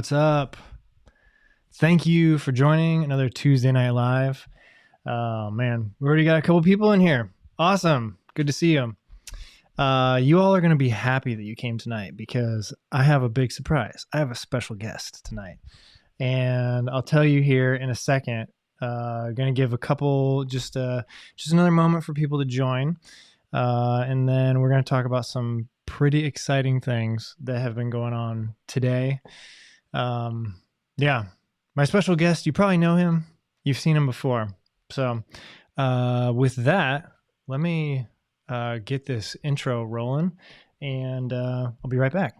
what's up? Thank you for joining another Tuesday Night Live. Oh, man, we already got a couple people in here. Awesome. Good to see you. You all are going to be happy that you came tonight because I have a big surprise. I have a special guest tonight. And I'll tell you here in a second. Going to give a couple, just another moment for people to join. And then we're going to talk about some pretty exciting things that have been going on today. Yeah, my special guest, you probably know him. You've seen him before. So with that, let me get this intro rolling, and I'll be right back.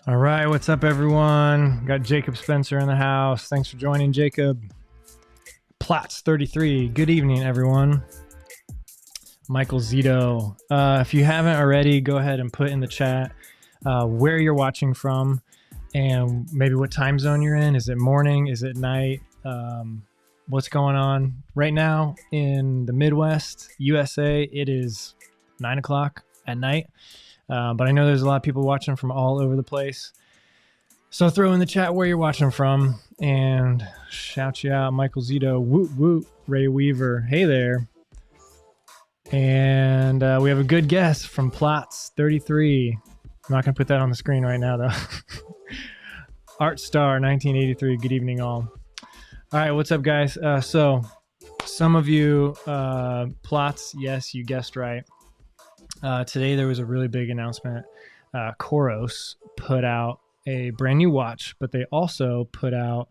All right, what's up, everyone? Got Jacob Spencer in the house. Thanks for joining, Jacob. Platts33, good evening, everyone. Michael Zito. If you haven't already, go ahead and put in the chat where you're watching from and maybe what time zone you're in. Is it morning? Is it night? What's going on? Right now in the Midwest, USA, it is 9 o'clock at night. But I know there's a lot of people watching from all over the place. So throw in the chat where you're watching from and shout you out. Michael Zito, woot woot. Ray Weaver, hey there. And we have a good guest from Platts33. I'm not going to put that on the screen right now, though. Art Star 1983, good evening, all. All right, what's up, guys? So some of you, Platts, yes, you guessed right. Today there was a really big announcement. Coros put out a brand new watch, but they also put out,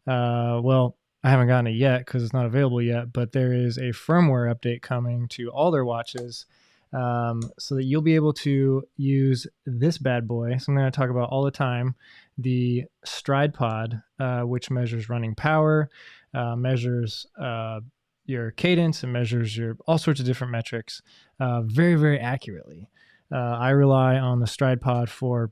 well, I haven't gotten it yet because it's not available yet, but there is a firmware update coming to all their watches so that you'll be able to use this bad boy, something I talk about all the time, the Stryd pod, which measures running power, measures your cadence, and measures your all sorts of different metrics very, very accurately. I rely on the Stryd pod for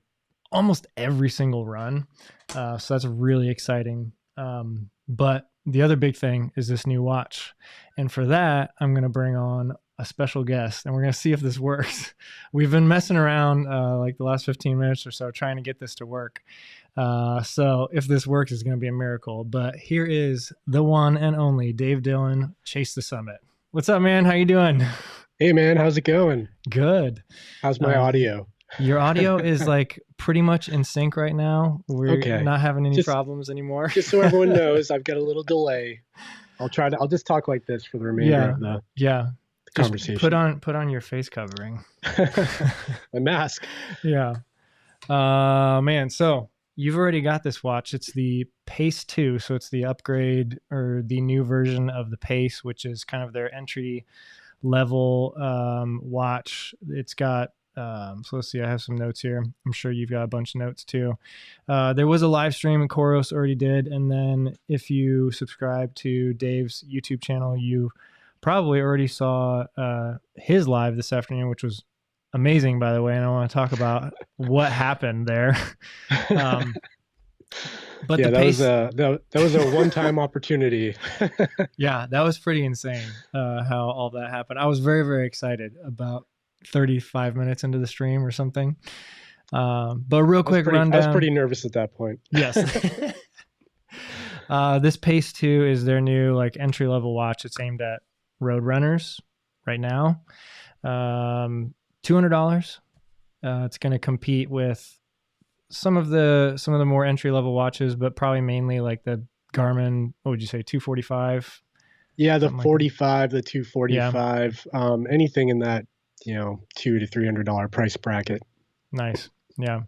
almost every single run. So that's really exciting. But the other big thing is this new watch. And for that, I'm going to bring on a special guest, and we're going to see if this works. We've been messing around like the last 15 minutes or so trying to get this to work. So if this works, it's going to be a miracle. But here is the one and only Dave Dillon, Chase the Summit. What's up, man? How you doing? Hey, man. How's it going? Good. How's my audio? Your audio is like pretty much in sync right now. We're not having any problems anymore. Just so everyone knows, I've got a little delay. I'll just talk like this for the remainder of the conversation. Put on your face covering. My mask. Yeah. Man, so you've already got this watch. It's the Pace 2, so it's the upgrade or the new version of the Pace, which is kind of their entry level watch. It's got so let's see, I have some notes here. I'm sure you've got a bunch of notes too. There was a live stream, and Coros already did, and then if you subscribe to Dave's YouTube channel, you probably already saw his live this afternoon, which was amazing, by the way, and I want to talk about what happened there. But yeah, that was a one-time opportunity. Yeah, that was pretty insane how all that happened. I was very, very excited about 35 minutes into the stream or something. But real quick rundown. I was pretty nervous at that point. Yes. This Pace 2 is their new like entry-level watch. It's aimed at road runners right now. $200. It's going to compete with some of the more entry-level watches, but probably mainly like the Garmin, what would you say, 245? Yeah, the 45, the 245, anything in that, $200 to $300 price bracket. Nice. Yeah.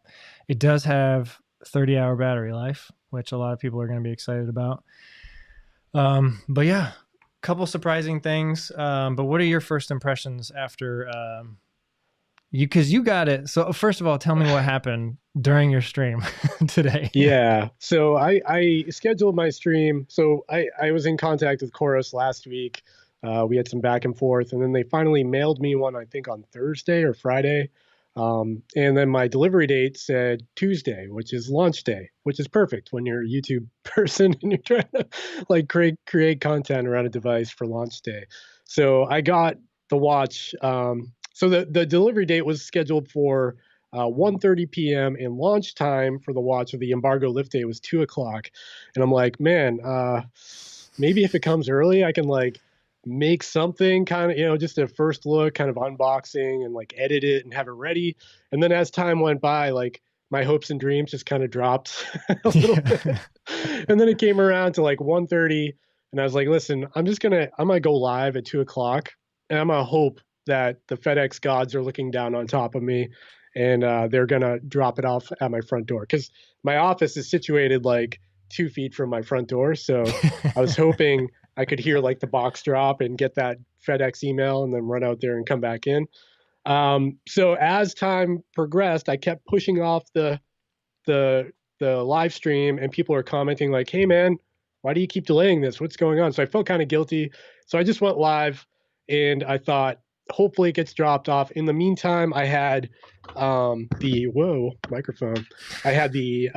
It does have 30-hour battery life, which a lot of people are going to be excited about. But yeah, a couple surprising things. But what are your first impressions after Because you got it. So first of all, tell me what happened during your stream today. Yeah. So I scheduled my stream. So I was in contact with Coros last week. We had some back and forth, and then they finally mailed me one, I think on Thursday or Friday. And then my delivery date said Tuesday, which is launch day, which is perfect when you're a YouTube person and you're trying to like create content around a device for launch day. So I got the watch. So the delivery date was scheduled for 1:30 p.m. and launch time for the watch of the embargo lift day was 2 o'clock. And I'm like, man, maybe if it comes early, I can like make something kind of, just a first look kind of unboxing and like edit it and have it ready. And then as time went by, like my hopes and dreams just kind of dropped a little bit. And then it came around to like 1:30 and I was like, listen, I'm gonna go live at 2 o'clock and I'm gonna hope that the FedEx gods are looking down on top of me and they're gonna drop it off at my front door because my office is situated like 2 feet from my front door. So I was hoping I could hear like the box drop and get that FedEx email and then run out there and come back in. So as time progressed, I kept pushing off the live stream, and people are commenting like, "Hey man, why do you keep delaying this? What's going on?" So I felt kind of guilty. So I just went live, and I thought hopefully it gets dropped off. In the meantime, I had microphone. I had the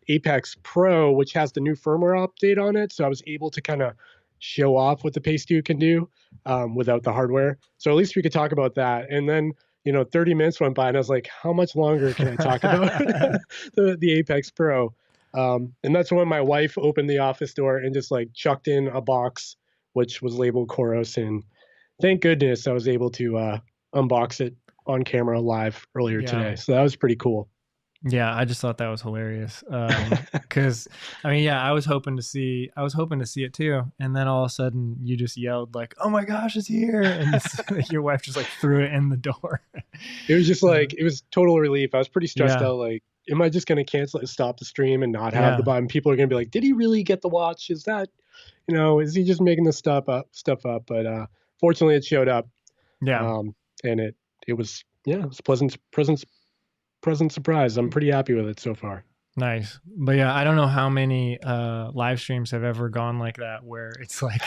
Apex Pro, which has the new firmware update on it, so I was able to kind of show off what the Pace2 can do without the hardware. So at least we could talk about that. And then 30 minutes went by and I was like, how much longer can I talk about the Apex Pro? And that's when my wife opened the office door and just like chucked in a box, which was labeled Coros. And thank goodness I was able to unbox it on camera live earlier today. So that was pretty cool. Yeah, I just thought that was hilarious. Because I mean, yeah, I was hoping to see it too, and then all of a sudden you just yelled like, "Oh my gosh, it's here!" And your wife just like threw it in the door. It was just like it was total relief. I was pretty stressed out. Like, am I just going to cancel it, stop the stream, and not have the button? People are going to be like, "Did he really get the watch? Is that, is he just making this stuff up?" But fortunately, it showed up. Yeah, and it was a pleasant surprise. I'm pretty happy with it so far. Nice. But yeah, I don't know how many live streams have ever gone like that where it's like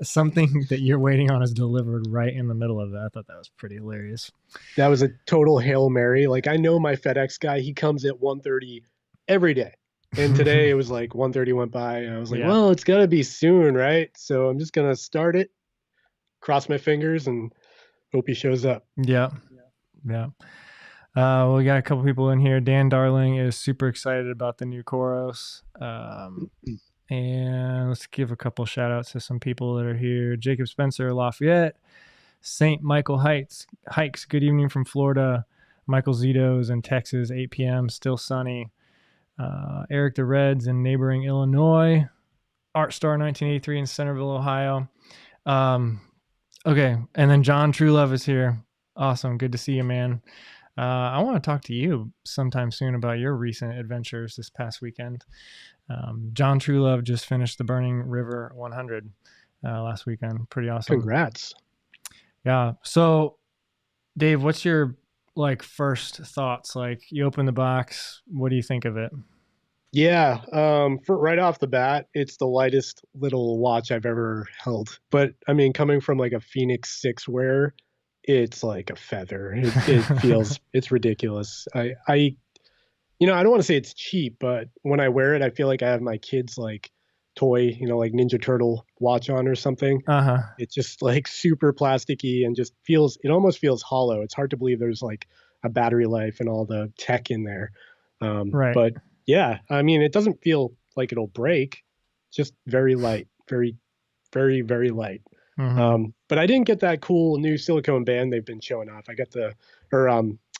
something that you're waiting on is delivered right in the middle of that. I thought that was pretty hilarious. That was a total Hail Mary. Like I know my FedEx guy, he comes at 1:30 every day. And today it was like 1:30 went by and I was like, well, it's got to be soon, right? So I'm just going to start it, cross my fingers and hope he shows up. Yeah. Well, we got a couple people in here. Dan Darling is super excited about the new Coros. And let's give a couple shout outs to some people that are here. Jacob Spencer, Lafayette. St. Michael Hikes, good evening from Florida. Michael Zito is in Texas, 8 p.m., still sunny. Eric the Reds in neighboring Illinois. Art Star 1983 in Centerville, Ohio. Okay, and then John Truelove is here. Awesome, good to see you, man. I want to talk to you sometime soon about your recent adventures this past weekend. John Truelove just finished the Burning River 100 last weekend. Pretty awesome. Congrats. Yeah. So, Dave, what's your first thoughts? Like, you open the box, what do you think of it? Yeah, for right off the bat, it's the lightest little watch I've ever held. But I mean, coming from like a Phoenix 6 wear, it's like a feather. It feels it's ridiculous. I don't want to say it's cheap, but when I wear it, I feel like I have my kid's like toy, like Ninja Turtle watch on or something. It's just like super plasticky and it almost feels hollow. It's hard to believe there's like a battery life and all the tech in there. Right. But yeah, I mean, it doesn't feel like it'll break. Just very light, very, very, very light. But I didn't get that cool new silicone band they've been showing off. I got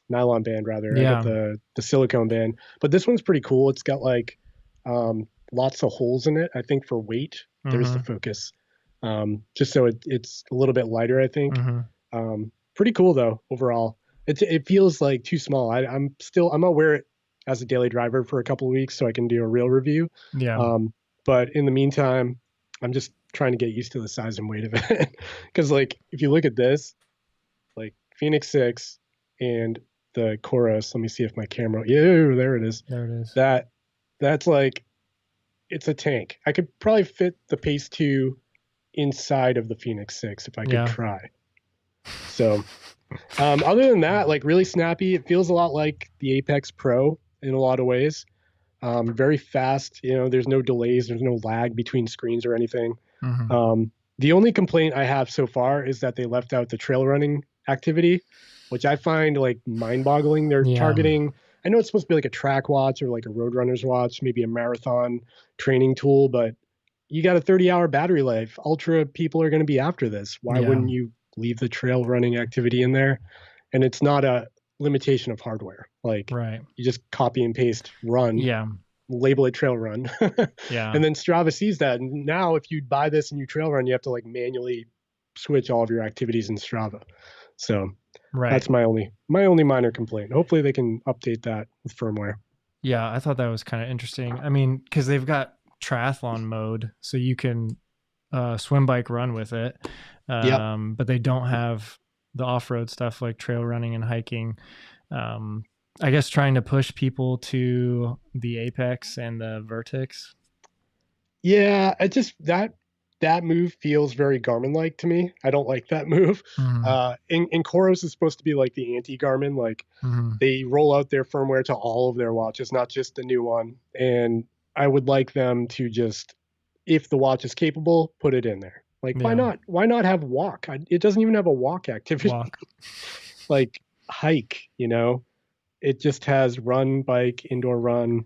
nylon band rather. Yeah. I got the silicone band, but this one's pretty cool. It's got like lots of holes in it. I think for weight, there's the focus. Just so it's a little bit lighter, I think. Pretty cool though overall. It feels like too small. I'm gonna wear it as a daily driver for a couple of weeks so I can do a real review. Yeah. But in the meantime, I'm just trying to get used to the size and weight of it. Because like if you look at this, like Phoenix 6, and the Coros. Let me see if my camera. Yeah, there it is. There it is. That's like, it's a tank. I could probably fit the Pace 2 inside of the Phoenix 6 if I could Yeah. try. So, other than that, like really snappy. It feels a lot like the Apex Pro in a lot of ways. Very fast. There's no delays. There's no lag between screens or anything. The only complaint I have so far is that they left out the trail running activity, which I find like mind-boggling. They're targeting. I know it's supposed to be like a track watch or like a road runner's watch, maybe a marathon training tool, but you got a 30-hour battery life. Ultra people are going to be after this. Why wouldn't you leave the trail running activity in there? And it's not a limitation of hardware. Like you just copy and paste run. Label it trail run. And then Strava sees that. And now if you buy this and you trail run, you have to like manually switch all of your activities in Strava. So that's my only minor complaint. Hopefully they can update that with firmware. Yeah, I thought that was kind of interesting. I mean, because they've got triathlon mode, so you can swim, bike, run with it. But they don't have the off-road stuff like trail running and hiking. I guess trying to push people to the Apex and the Vertex. Yeah, it just that move feels very Garmin-like to me. I don't like that move. In Coros is supposed to be like the anti-Garmin. Like they roll out their firmware to all of their watches, not just the new one. And I would like them to just, if the watch is capable, put it in there. Like why not? Why not have walk? It doesn't even have a walk activity. Like hike, It just has run, bike, indoor run.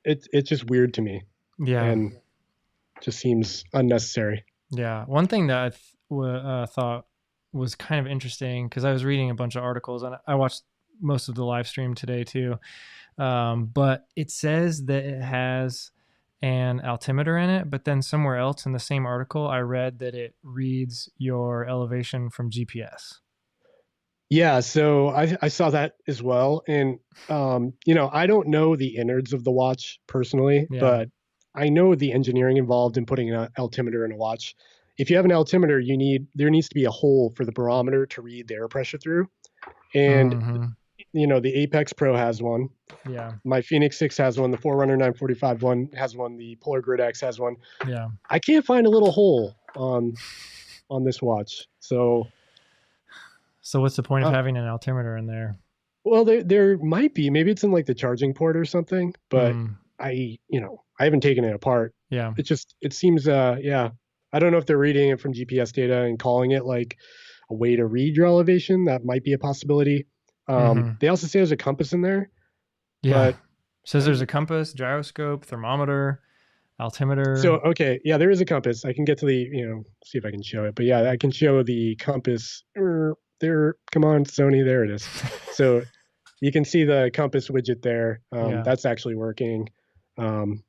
It's just weird to me. And just seems unnecessary. Yeah. One thing that I thought was kind of interesting, because I was reading a bunch of articles and I watched most of the live stream today too. But it says that it has an altimeter in it, but then somewhere else in the same article, I read that it reads your elevation from GPS. Yeah, so I saw that as well. And, I don't know the innards of the watch personally, but I know the engineering involved in putting an altimeter in a watch. If you have an altimeter, there needs to be a hole for the barometer to read the air pressure through. And, the Apex Pro has one. Yeah. My Phoenix 6 has one. The Forerunner 945 one has one. The Polar Grid X has one. Yeah. I can't find a little hole on this watch. So what's the point of having an altimeter in there? Well, there might be. Maybe it's in like the charging port or something, but I haven't taken it apart. Yeah. It seems, I don't know if they're reading it from GPS data and calling it like a way to read your elevation. That might be a possibility. They also say there's a compass in there. Yeah. But says there's a compass, gyroscope, thermometer, altimeter. So, okay. Yeah, there is a compass. I can get to the, see if I can show it. But yeah, I can show the compass. There, come on, Sony. There it is. So you can see the compass widget there. That's actually working. And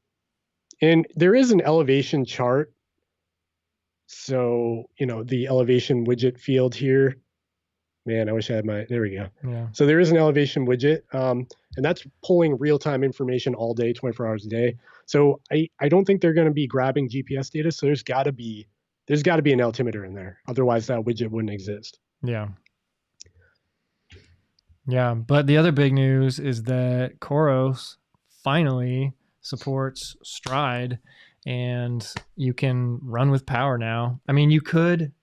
there is an elevation chart. So, the elevation widget field here. Man, I wish I had there we go. Yeah. So there is an elevation widget, and that's pulling real-time information all day, 24 hours a day. So I don't think they're going to be grabbing GPS data. So there's got to be an altimeter in there. Otherwise, that widget wouldn't exist. Yeah. Yeah. But the other big news is that Coros finally supports Stryd, and you can run with power now. I mean, you could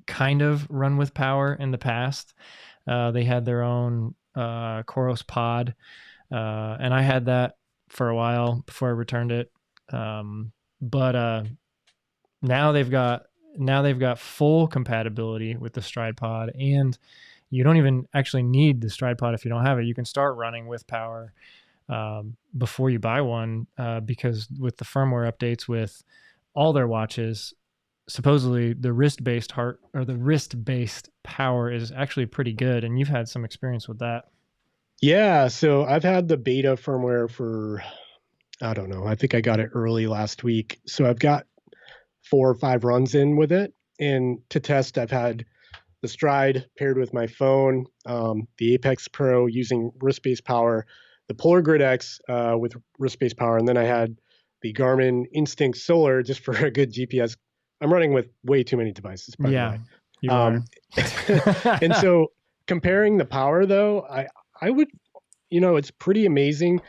kind of run with power in the past. They had their own Coros pod, and I had that for a while before I returned it. But now they've got full compatibility with the Stryd pod, and you don't even actually need the Stryd pod if you don't have it. You can start running with power before you buy one, because with the firmware updates with all their watches, supposedly the wrist-based power is actually pretty good, and you've had some experience with that. Yeah, so I've had the beta firmware for, I don't know, I think I got it early last week. So I've got 4 or 5 runs in with it, and to test, I've had the Stryd paired with my phone, the Apex Pro using wrist-based power, the Polar Grid X with wrist-based power, and then I had the Garmin Instinct Solar just for a good GPS. I'm running with way too many devices, by the way. You are. And so Comparing the power though, I would, it's pretty amazing.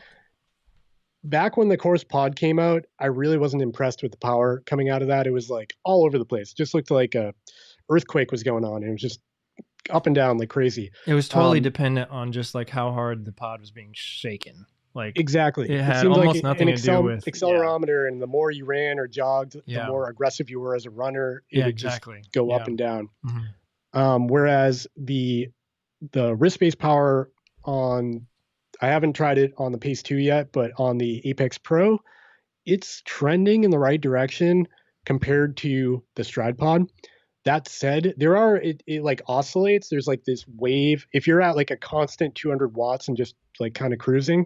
Back when the Course Pod came out, I really wasn't impressed with the power coming out of that. It was like all over the place. It just looked like a earthquake was going on. It was just up and down like crazy. It was totally dependent on just like how hard the pod was being shaken. Like exactly, it had almost nothing to do with accelerometer, and the more you ran or jogged, the more aggressive you were as a runner. It would just go up and down. Whereas the wrist-based power on, I haven't tried it on the Pace 2 yet, but on the Apex Pro, it's trending in the right direction compared to the Stryd pod. That said, it like oscillates. There's like this wave. If you're at like a constant 200 watts and just like kind of cruising,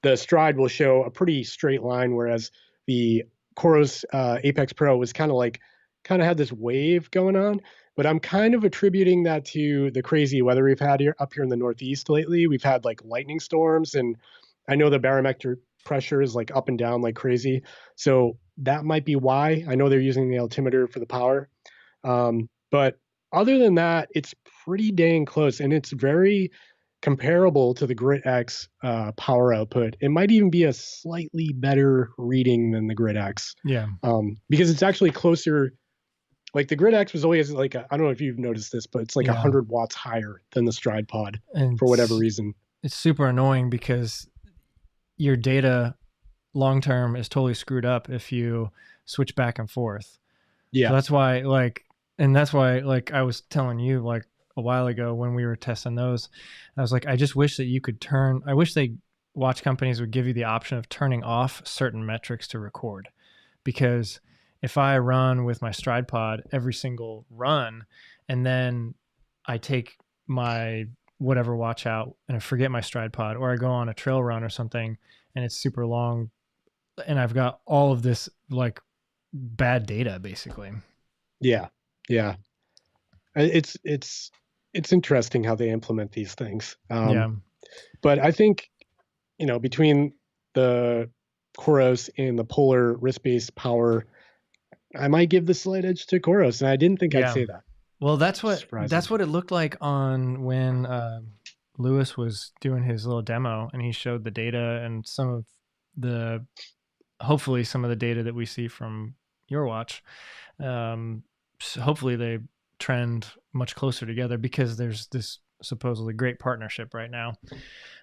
the Stryd will show a pretty straight line, whereas the Coros Apex Pro was kind of had this wave going on. But I'm kind of attributing that to the crazy weather we've had up here in the Northeast lately. We've had like lightning storms, and I know the barometric pressure is like up and down like crazy. So that might be why. I know they're using the altimeter for the power. But other than that, it's pretty dang close, and it's very comparable to the Grit X power output. It might even be a slightly better reading than the Grit X. Yeah. Because it's actually closer. Like the Grit X was always like, I don't know if you've noticed this, but it's like 100 watts higher than the Stryd pod for whatever reason. It's super annoying because your data long-term is totally screwed up if you switch back and forth. Yeah. So that's why I was telling you like a while ago when we were testing those, I was like, I just wish that you could I wish watch companies would give you the option of turning off certain metrics to record, because if I run with my Stryd pod every single run and then I take my whatever watch out and I forget my Stryd pod, or I go on a trail run or something and it's super long and I've got all of this like bad data basically. Yeah. Yeah. It's interesting how they implement these things. But I think, between the Coros and the Polar wrist-based power, I might give the slight edge to Coros, and I didn't think I'd say that. Well, that's what it looked like on when Lewis was doing his little demo, and he showed the data and hopefully some of the data that we see from your watch. So hopefully they trend much closer together, because there's this supposedly great partnership right now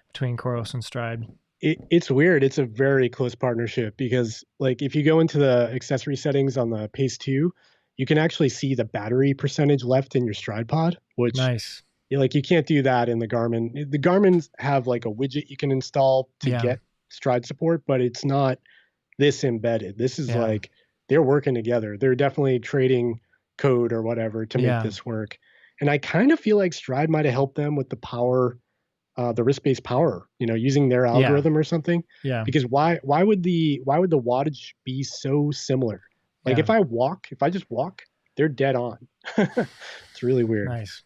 between Coros and Stride. It's weird. It's a very close partnership, because like if you go into the accessory settings on the Pace 2, you can actually see the battery percentage left in your Stryd pod, which nice. You can't do that in the Garmin. The Garmins have like a widget you can install to get Stryd support, but it's not this embedded. This is like they're working together. They're definitely trading code or whatever to make this work. And I kind of feel like Stryd might have helped them with the power, the wrist-based power, using their algorithm or something. Yeah. Because why would the wattage be so similar? Like if I just walk, they're dead on. It's really weird. Nice.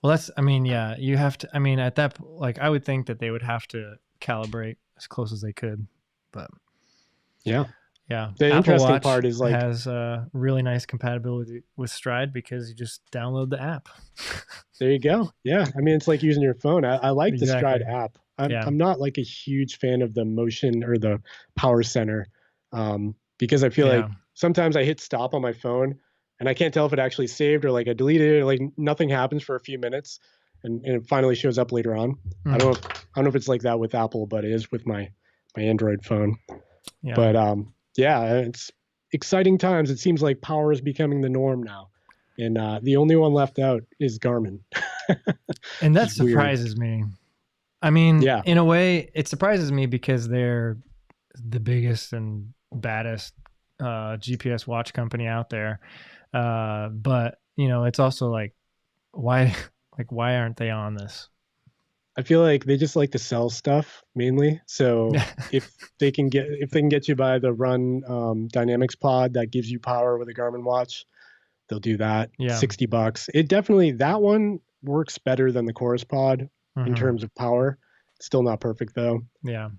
Well, you have to, at that, like I would think that they would have to calibrate as close as they could, but yeah. The Apple interesting Watch part is like has really nice compatibility with Stryd, because you just download the app. There you go. Yeah. It's like using your phone. I like the Stryd app. I'm not like a huge fan of the motion or the power center, because I feel like sometimes I hit stop on my phone and I can't tell if it actually saved or like I deleted it, or like nothing happens for a few minutes and it finally shows up later on. I don't know if it's like that with Apple, but it is with my Android phone. Yeah. But it's exciting times. It seems like power is becoming the norm now, and the only one left out is Garmin. And that surprises me. In a way, it surprises me because they're the biggest and baddest GPS watch company out there. But it's also like, why aren't they on this? I feel like they just like to sell stuff mainly. So if they can get you by the Run Dynamics pod that gives you power with a Garmin watch, they'll do that. $60. It definitely, that one works better than the Coros pod in terms of power. Still not perfect though. Yeah.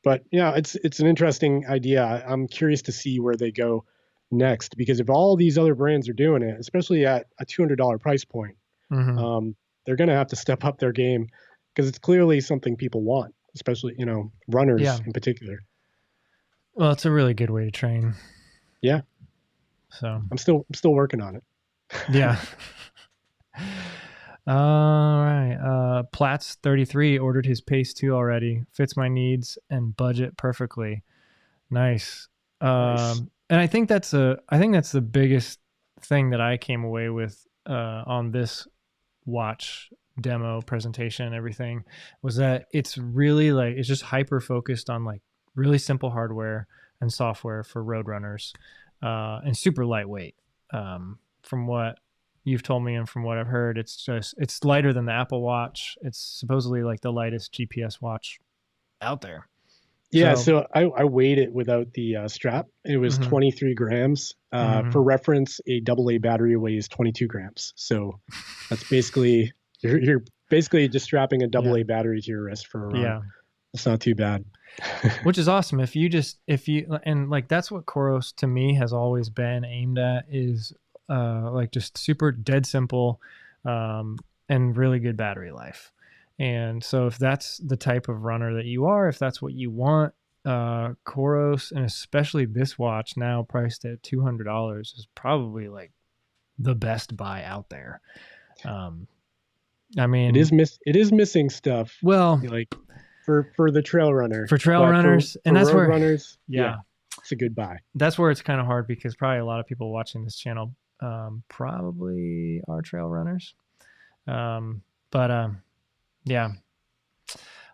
But it's an interesting idea. I'm curious to see where they go next, because if all these other brands are doing it, especially at a $200 price point, they're going to have to step up their game because it's clearly something people want, especially, runners in particular. Well, it's a really good way to train. Yeah. So I'm still working on it. yeah. All right. Platts 33 ordered his Pace 2 already. Fits my needs and budget perfectly. Nice. Nice. And I think that's the biggest thing that I came away with on this watch demo presentation and everything was that it's really like it's just hyper focused on like really simple hardware and software for road runners and super lightweight. From what you've told me and from what I've heard, it's lighter than the Apple Watch. It's supposedly like the lightest GPS watch out there. Yeah, so I weighed it without the strap. It was 23 grams. For reference, a AA battery weighs 22 grams. So that's basically you're basically just strapping a AA battery to your wrist for a run. Yeah, it's not too bad. Which is awesome. If you and like that's what Coros to me has always been aimed at is like just super dead simple and really good battery life. And so if that's the type of runner that you are, if that's what you want, Coros, and especially this watch now priced at $200 is probably like the best buy out there. I mean, it is missing stuff. Well, like for the trail runner, for trail runners, and that's where runners, it's a good buy. That's where it's kind of hard because probably a lot of people watching this channel probably are trail runners. Yeah,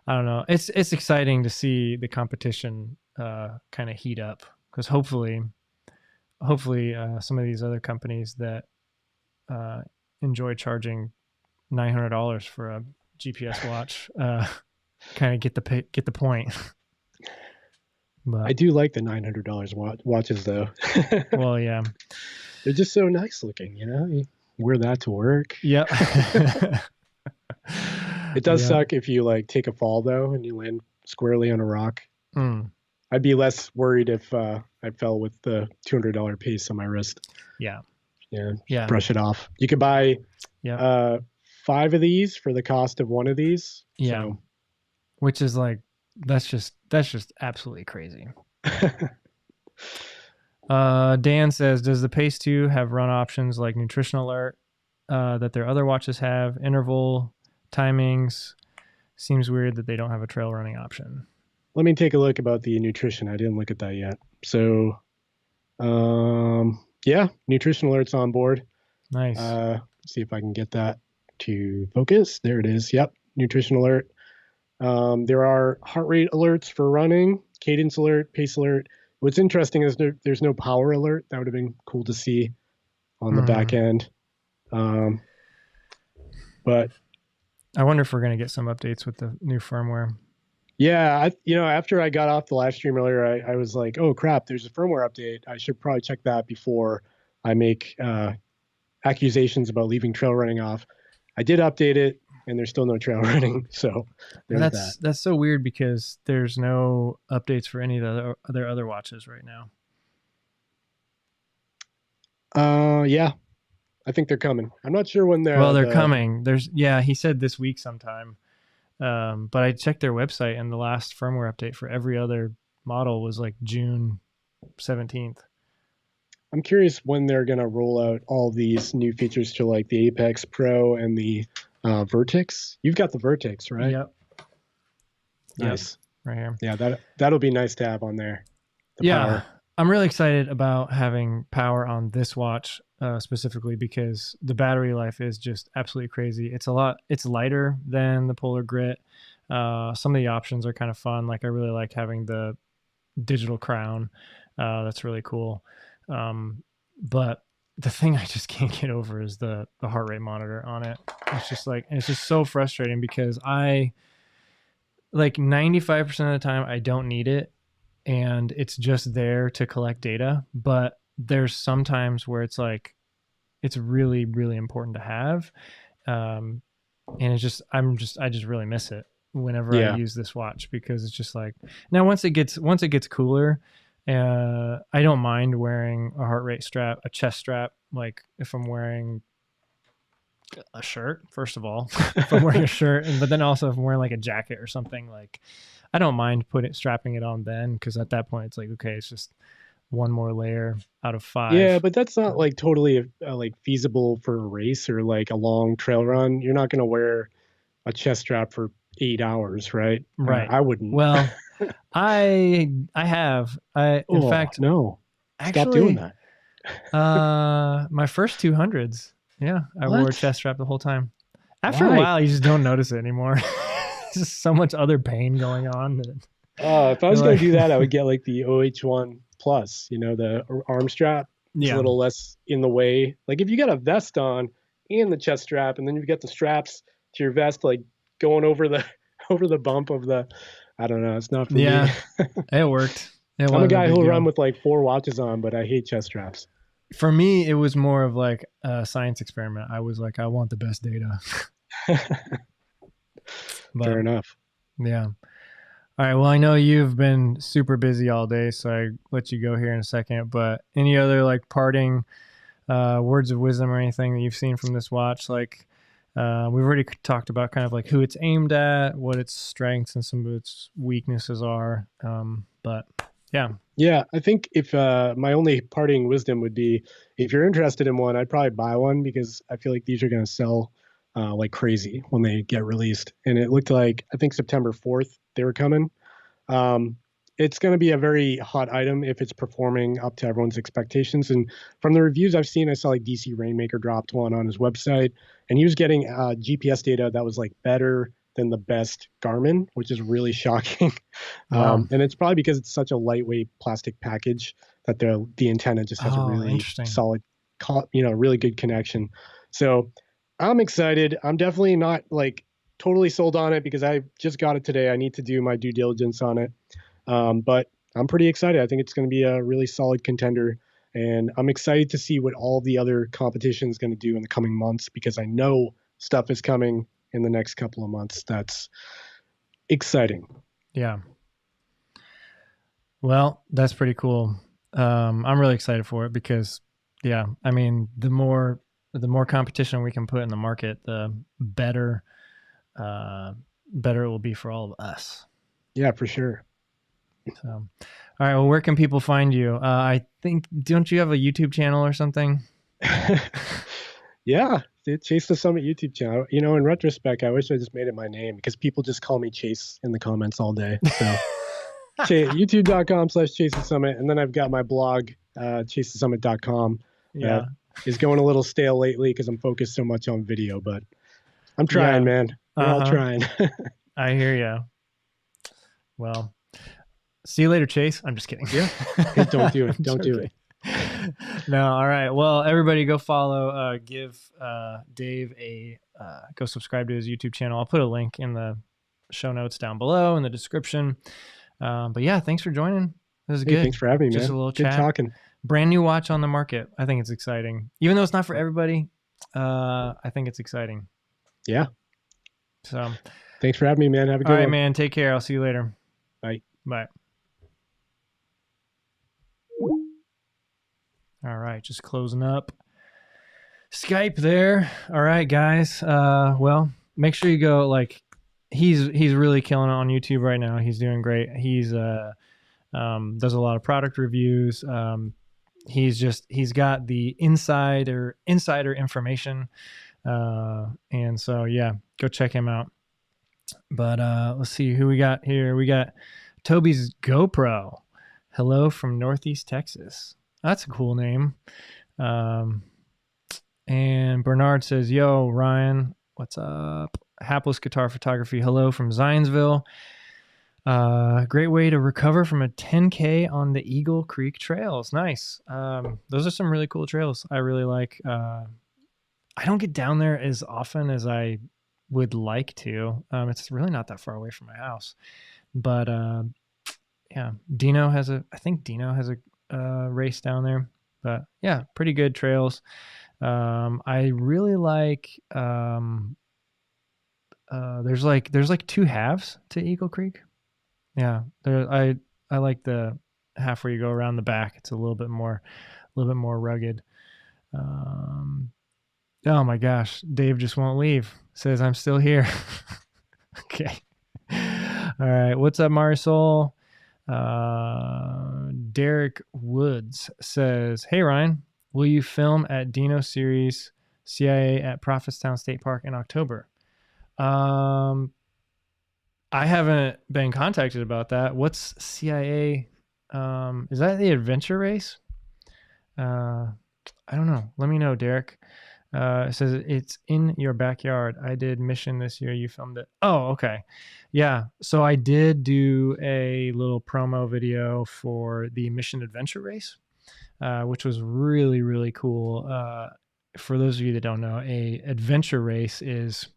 I don't know. It's exciting to see the competition kind of heat up because hopefully some of these other companies that enjoy charging $900 for a GPS watch kind of get the point. But I do like the $900 watches though. Well, yeah, they're just so nice looking. You wear that to work. Yep. It does suck if you like take a fall though and you land squarely on a rock. I'd be less worried if I fell with the $200 Pace on my wrist. Yeah. Brush it off. You could buy 5 of these for the cost of one of these. Yeah. So. Which is like that's just absolutely crazy. Dan says, does the Pace 2 have run options like nutrition alert that their other watches have? Interval timings? Seems weird that they don't have a trail running option. Let me take a look about the nutrition. I didn't look at that yet. So, nutrition alerts on board. Nice. See if I can get that to focus. There it is. Yep, nutrition alert. There are heart rate alerts for running, cadence alert, pace alert. What's interesting is there's no power alert. That would have been cool to see on the back end. But I wonder if we're going to get some updates with the new firmware. Yeah, after I got off the live stream earlier, I was like, oh crap, there's a firmware update. I should probably check that before I make accusations about leaving trail running off. I did update it, and there's still no trail running. So that's so weird because there's no updates for any of the other watches right now. Yeah, I think they're coming. I'm not sure when they're. Well, they're coming. He said this week sometime. But I checked their website, and the last firmware update for every other model was like June 17th. I'm curious when they're going to roll out all these new features to like the Apex Pro and the Vertex. You've got the Vertex, right? Yep. Nice. Right here. Yeah, that'll be nice to have on there. Power. I'm really excited about having power on this watch specifically because the battery life is just absolutely crazy. It's lighter than the Polar Grit. Some of the options are kind of fun. Like I really like having the digital crown. That's really cool. But the thing I just can't get over is the heart rate monitor on it. It's just so frustrating because I like 95% of the time I don't need it. And it's just there to collect data, but there's some times where it's like it's really, really important to have, and I just really miss it whenever I use this watch because it's just like now once it gets cooler, I don't mind wearing a heart rate strap, a chest strap, like if I'm wearing A shirt, first of all, if I'm wearing a shirt, but then also if I'm wearing like a jacket or something, like I don't mind strapping it on then, because at that point it's like, okay, it's just one more layer out of Yeah, 5. but that's not like totally like feasible for a race or like a long trail run. You're not going to wear a chest strap for 8 hours, right? Right. I wouldn't. Well, I in Oh, fact, no. Stop doing actually, that. my first 200s, yeah, I wore a What? chest strap the whole time. After a Why? while, you just don't notice it anymore. There's just so much other pain going on that If I you're was going like, to do that, I would get like the OH1 Plus, the arm strap. It's a yeah, little less in the way. Like if you got a vest on and the chest strap, and then you've got the straps to your vest, like going over the over the bump of the, I don't know. It's not for me. yeah, it worked. It I'm a wasn't a guy big who'll deal. run with like 4 watches on, but I hate chest straps. For me, it was more of like a science experiment. I was like, I want the best data. Fair But enough. yeah. All right. Well, I know you've been super busy all day, so I let you go here in a second. But any other like parting words of wisdom or anything that you've seen from this watch? Like we've already talked about kind of like who it's aimed at, what its strengths and some of its weaknesses are. But yeah, Yeah, I think if my only parting wisdom would be if you're interested in one, I'd probably buy one because I feel like these are going to sell like crazy when they get released. And it looked like I think September 4th they were coming. Um, it's going to be a very hot item if it's performing up to everyone's expectations. And from the reviews I've seen, I saw like DC Rainmaker dropped one on his website, and he was getting GPS data that was like better than the best Garmin, which is really shocking. wow. And it's probably because it's such a lightweight plastic package that the antenna just has a Oh, really interesting. solid, really good connection. So I'm excited. I'm definitely not like totally sold on it because I just got it today. I need to do my due diligence on it. But I'm pretty excited. I think it's going to be a really solid contender. And I'm excited to see what all the other competition is going to do in the coming months because I know stuff is coming in the next couple of months. That's exciting. Yeah. Well, that's pretty cool. I'm really excited for it because, yeah, I mean, the more competition we can put in the market, the better, uh, better it will be for all of us. Yeah, for sure. So, all right. Well, where can people find you? I think, don't you have a YouTube channel or something? Yeah, the Chase the Summit YouTube channel. In retrospect, I wish I just made it my name because people just call me Chase in the comments all day. So youtube.com/Chase the Summit. And then I've got my blog, chasethesummit.com, that Yeah. is going a little stale lately because I'm focused so much on video, but I'm trying, Yeah. man. We're Uh all huh. trying. I hear you. Well, see you later, Chase. I'm just kidding. Yeah. Hey, don't do it. I'm Don't do joking. it. No, all right. Well, everybody go follow, give Dave a go subscribe to his YouTube channel. I'll put a link in the show notes down below in the description. But yeah, thanks for joining. This is Hey, good. thanks for having me, Just a man. little Good chat. talking. Brand new watch on the market. I think it's exciting. Even though it's not for everybody, I think it's exciting. Yeah. So, Thanks for having me, man. Have a all good right, one. man. Take care. I'll see you later. Bye. Bye. All right, just closing up Skype there. All right, guys. Well, make sure you go he's really killing it on YouTube right now. He's doing great. He's does a lot of product reviews. He's got the insider information. And so yeah, go check him out. But let's see who we got here. We got Toby's GoPro. Hello from Northeast Texas. That's a cool name. And Bernard says, "Yo, Ryan, what's up? Hapless Guitar Photography. Hello from Zionsville. Great way to recover from a 10K on the Eagle Creek trails. Nice. Those are some really cool trails. I really like. I don't get down there as often as I would like to. It's really not that far away from my house, but yeah, I think Dino has a race down there, but yeah, pretty good trails. I really like, there's like two halves to Eagle Creek. Yeah. I like the half where you go around the back. It's a little bit more rugged. Oh my gosh, Dave just won't leave. Says I'm still here. Okay. All right. What's up, Marisol? Derek Woods says, "Hey Ryan, will you film at Dino Series CIA at Prophetstown State Park in October?" I haven't been contacted about that. What's CIA? Is that the adventure race? I don't know. Let me know, Derek. It says it's in your backyard. I did Mission this year. You filmed it. Oh, okay. Yeah. So I did do a little promo video for the Mission Adventure race, which was really, really cool. For those of you that don't know, a adventure race is,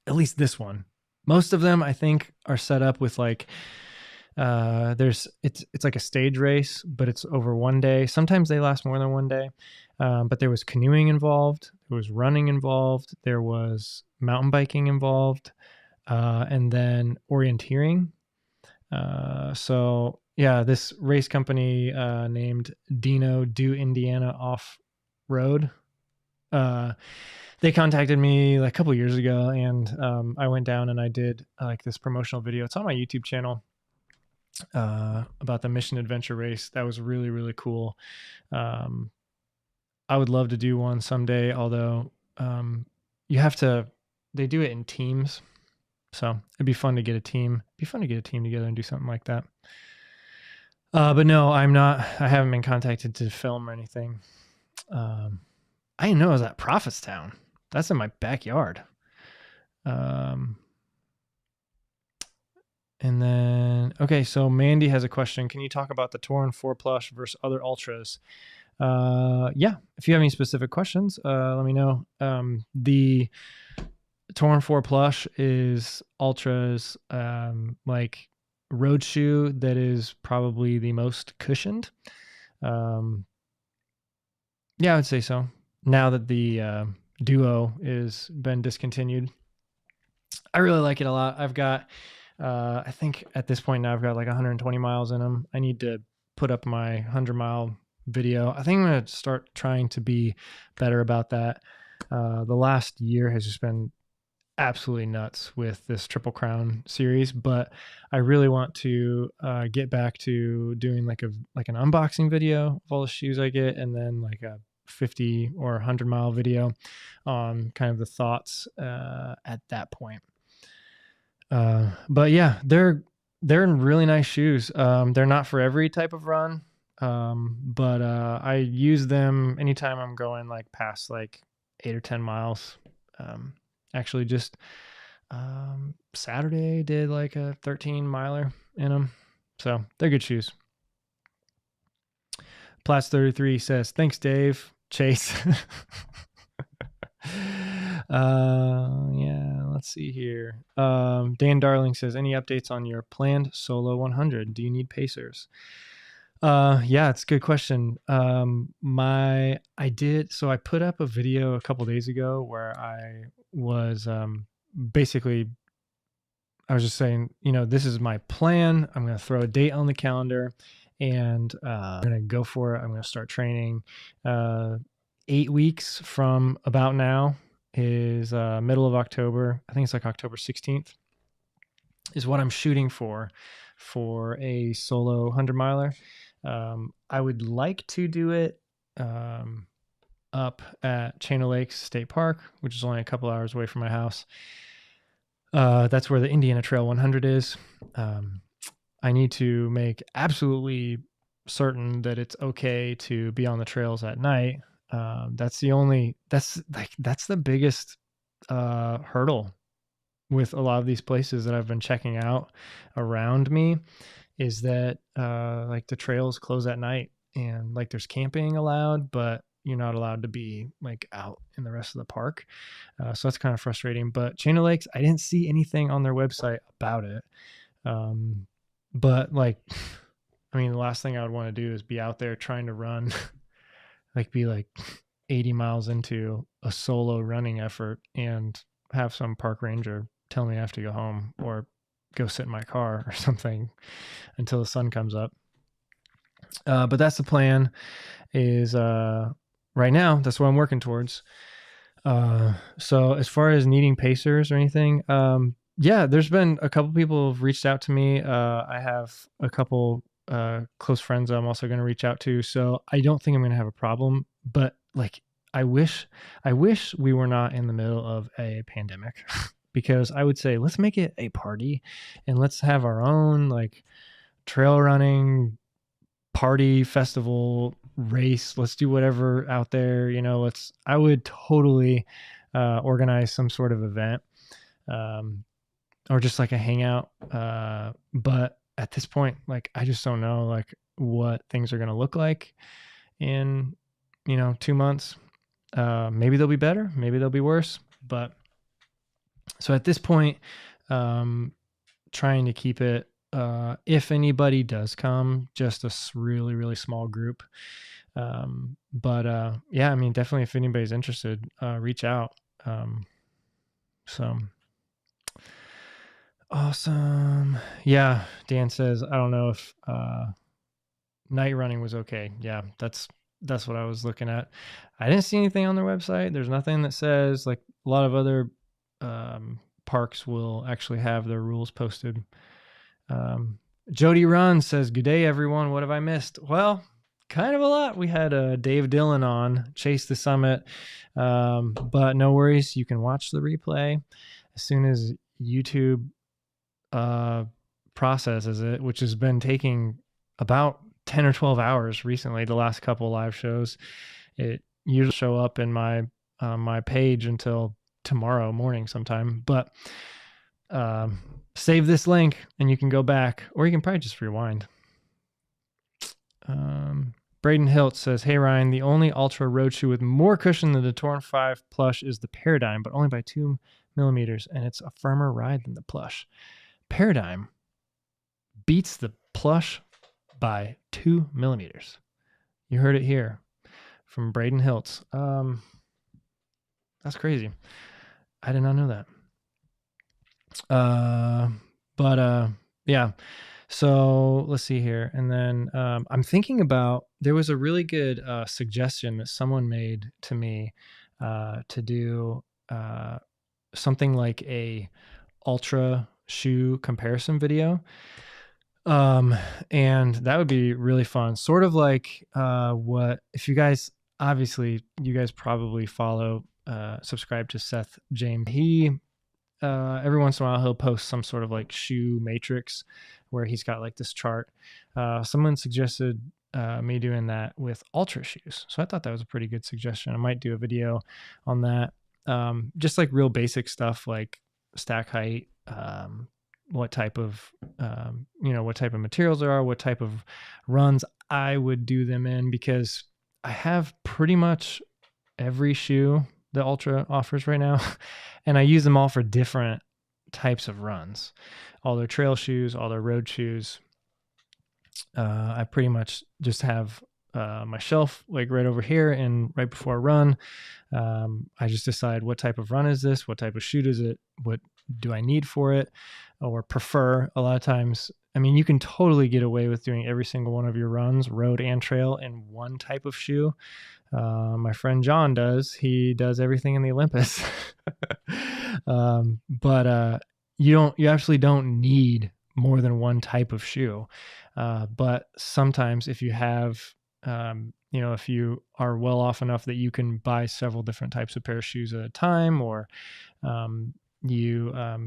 at least this one. Most of them, I think, are set up with like it's like a stage race, but it's over one day. Sometimes they last more than one day. But there was canoeing involved, there was running involved, there was mountain biking involved, and then orienteering. So yeah, this race company named Dino Do Indiana Off Road. They contacted me like a couple years ago, and I went down and I did like this promotional video. It's on my YouTube channel. About the Mission Adventure race. That was really, really cool. I would love to do one someday, although they do it in teams. So it'd be fun to get a team. It'd be fun to get a team together and do something like that. But no, I haven't been contacted to film or anything. I didn't know it was at Prophetstown. That's in my backyard. And then, okay, so Mandy has a question. Can you talk about the Torin 4 Plus versus other ultras? Yeah, if you have any specific questions, let me know. The Torin 4 Plus is ultras, like road shoe that is probably the most cushioned. Yeah, I would say so. Now that the Duo is been discontinued, I really like it a lot. I've got I think at this point now I've got like 120 miles in them. I need to put up my 100-mile video. I think I'm going to start trying to be better about that. The last year has just been absolutely nuts with this Triple Crown series, but I really want to get back to doing like an unboxing video of all the shoes I get, and then like a 50 or 100-mile video on kind of the thoughts at that point. But yeah, they're really nice shoes. They're not for every type of run. But I use them anytime I'm going like past like 8 or 10 miles. Actually just Saturday did like a 13 miler in them. So they're good shoes. Platts 33 says, "Thanks, Dave." Chase. Yeah, let's see here. Dan Darling says, "Any updates on your planned solo 100? Do you need pacers?" Yeah, it's a good question. I put up a video a couple days ago where I was basically I was just saying, this is my plan. I'm going to throw a date on the calendar, and I'm going to go for it. I'm going to start training. 8 weeks from about now is middle of October. I think it's like October 16th is what I'm shooting for a solo 100-miler. I would like to do it up at Chain of Lakes State Park, which is only a couple hours away from my house. That's where the Indiana Trail 100 is. I need to make absolutely certain that it's okay to be on the trails at night. That's the biggest hurdle with a lot of these places that I've been checking out around me, is that like the trails close at night, and like there's camping allowed, but you're not allowed to be like out in the rest of the park. So that's kind of frustrating. But Chain of Lakes, I didn't see anything on their website about it. But like, I mean, the last thing I would want to do is be out there trying to run, be 80 miles into a solo running effort and have some park ranger tell me I have to go home or go sit in my car or something until the sun comes up. But that's the plan, is right now, that's what I'm working towards. So as far as needing pacers or anything, yeah, there's been a couple people who've reached out to me. I have a couple close friends I'm also going to reach out to. So I don't think I'm going to have a problem, but like, I wish we were not in the middle of a pandemic because I would say, let's make it a party and let's have our own like trail running party, festival, race. Let's do whatever out there, I would totally organize some sort of event, or just like a hangout. But at this point, like, I just don't know like what things are going to look like in, 2 months. Maybe they'll be better, maybe they'll be worse. But so at this point, trying to keep it, if anybody does come, just a really, really small group. But yeah, I mean, definitely if anybody's interested, reach out. So awesome. Yeah. Dan says, I don't know if, night running was okay. Yeah, that's what I was looking at. I didn't see anything on their website. There's nothing that says, like, a lot of other parks will actually have their rules posted. Jody Run says, good day, everyone. What have I missed? Well, kind of a lot. We had Dave Dillon on Chase the Summit, but no worries. You can watch the replay as soon as YouTube processes it, which has been taking about 10 or 12 hours recently. The last couple live shows, it usually show up in my my page until tomorrow morning sometime. But save this link and you can go back, or you can probably just rewind. Braden Hilt says, hey Ryan, the only ultra road shoe with more cushion than the Torn 5 Plush is the Paradigm, but only by 2 millimeters, and it's a firmer ride than the Plush. Paradigm beats the Plush by 2 millimeters. You heard it here from Braden Hiltz. That's crazy. I did not know that. But yeah. So let's see here. And then I'm thinking about, there was a really good suggestion that someone made to me to do something like a ultra shoe comparison video. And that would be really fun. Sort of like what, if you guys, obviously you guys probably follow, subscribe to Seth James. He, every once in a while he'll post some sort of like shoe matrix where he's got like this chart. Someone suggested me doing that with ultra shoes. So I thought that was a pretty good suggestion. I might do a video on that. Just like real basic stuff like stack height, what type of, what type of materials there are, what type of runs I would do them in, because I have pretty much every shoe the Ultra offers right now. And I use them all for different types of runs, all their trail shoes, all their road shoes. I pretty much just have my shelf like right over here, and right before a run, I just decide what type of run is this, what type of shoe is it, what do I need for it, or prefer. A lot of times, I mean, you can totally get away with doing every single one of your runs, road and trail, in one type of shoe. My friend John does. He does everything in the Olympus. But you actually don't need more than one type of shoe. But sometimes if you have, if you are well off enough that you can buy several different types of pair of shoes at a time, or you are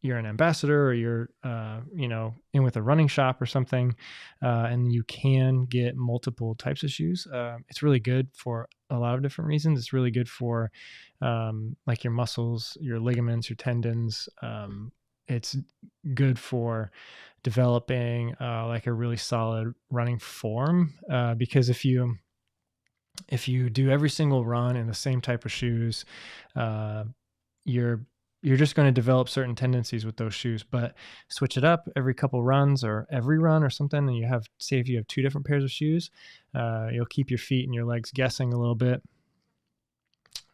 you're an ambassador, or you're, in with a running shop or something, and you can get multiple types of shoes. It's really good for a lot of different reasons. It's really good for like your muscles, your ligaments, your tendons. It's good for developing like a really solid running form, because if you do every single run in the same type of shoes, you're just going to develop certain tendencies with those shoes. But switch it up every couple runs, or every run or something, and you have, say if you have two different pairs of shoes, you'll keep your feet and your legs guessing a little bit.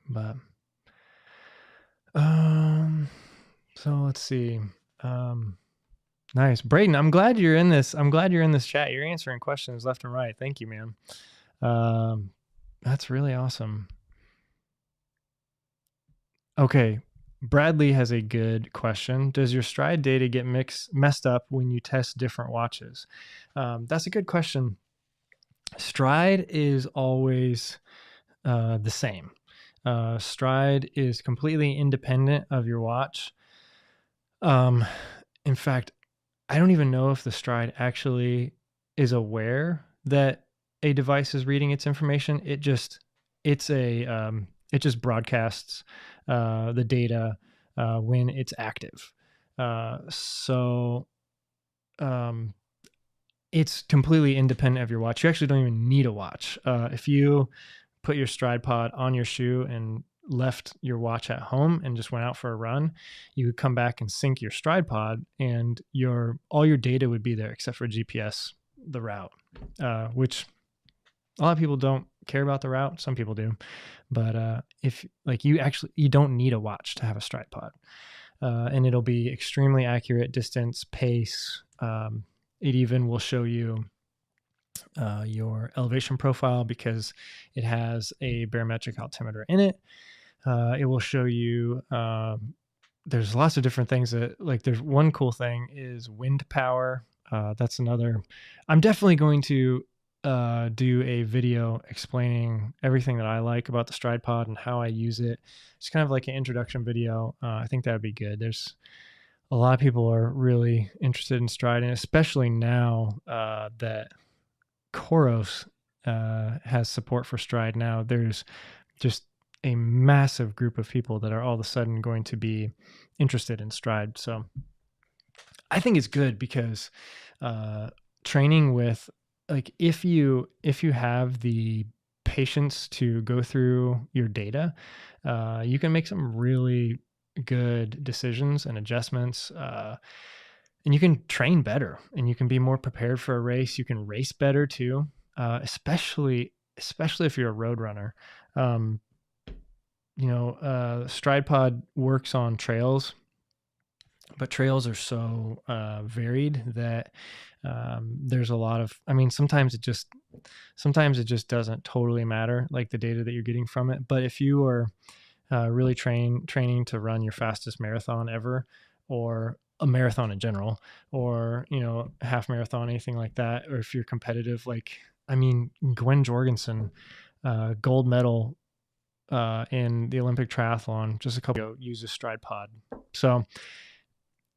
But so let's see. Nice. Braden, I'm glad you're in this chat. You're answering questions left and right. Thank you, man. That's really awesome. Okay. Bradley has a good question. Does your Stryd data get messed up when you test different watches? That's a good question. Stryd is always the same. Stryd is completely independent of your watch. In fact, I don't even know if the Stryd actually is aware that a device is reading its information. It just broadcasts the data when it's active. So it's completely independent of your watch. You actually don't even need a watch. If you put your Stryd pod on your shoe and left your watch at home and just went out for a run, you would come back and sync your Stryd pod, and all your data would be there except for GPS, the route, which a lot of people don't care about the route. Some people do, but if like you don't need a watch to have a Stryd pod, and it'll be extremely accurate distance, pace. It even will show you your elevation profile because it has a barometric altimeter in it. It will show you, there's lots of different things that, like, there's one cool thing is wind power. That's another. I'm definitely going to do a video explaining everything that I like about the Stryd pod and how I use it. It's kind of like an introduction video. I think that would be good. There's a lot of people are really interested in Stryd, and especially now that Coros has support for Stryd now, there's just a massive group of people that are all of a sudden going to be interested in Stryd. So I think it's good because training with, like, if you have the patience to go through your data, you can make some really good decisions and adjustments, and you can train better and you can be more prepared for a race. You can race better too, especially if you're a road runner. Stryd pod works on trails, but trails are so varied that there's a lot of, sometimes it just doesn't totally matter, like the data that you're getting from it. But if you are really training to run your fastest marathon ever, or a marathon in general, or half marathon, anything like that, or if you're competitive, like, Gwen Jorgensen, gold medal in the Olympic triathlon just a couple ago, uses Stryd pod. So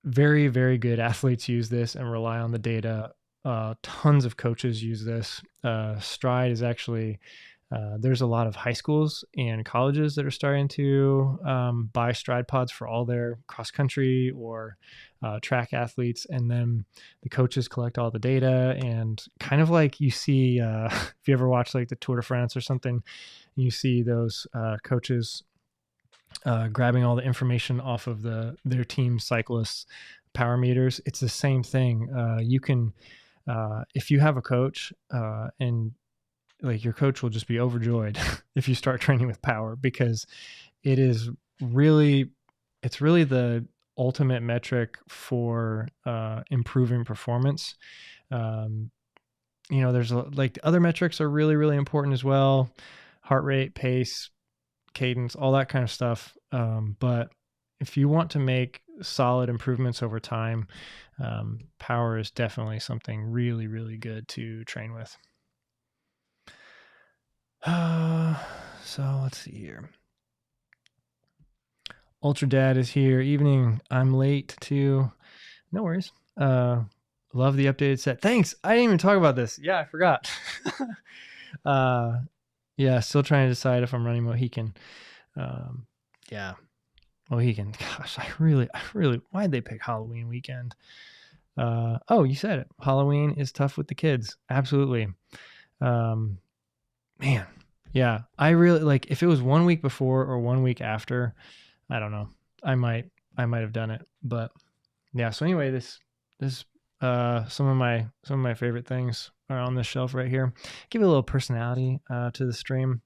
very, very good athletes use this and rely on the data. Tons of coaches use this. Stryd is actually, there's a lot of high schools and colleges that are starting to buy Stryd pods for all their cross country or track athletes. And then the coaches collect all the data, and kind of like you see, if you ever watch like the Tour de France or something, you see those coaches grabbing all the information off of their team cyclists' power meters. It's the same thing. You can, if you have a coach, and like, your coach will just be overjoyed if you start training with power, because it's really the ultimate metric for improving performance. There's like other metrics are really, really important as well. Heart rate, pace, cadence, all that kind of stuff. But if you want to make solid improvements over time, power is definitely something really, really good to train with. So let's see here. Ultra Dad is here. Evening. I'm late too. No worries. Love the updated set. Thanks. I didn't even talk about this. Yeah, I forgot. Yeah, still trying to decide if I'm running Mohican. Yeah, Mohican. Gosh, I really, why'd they pick Halloween weekend? Oh, you said it. Halloween is tough with the kids. Absolutely. Man, yeah, I really, like, if it was 1 week before or 1 week after, I don't know, I might have done it. But yeah, so anyway, this some of my favorite things are on this shelf right here. Give it a little personality to the stream.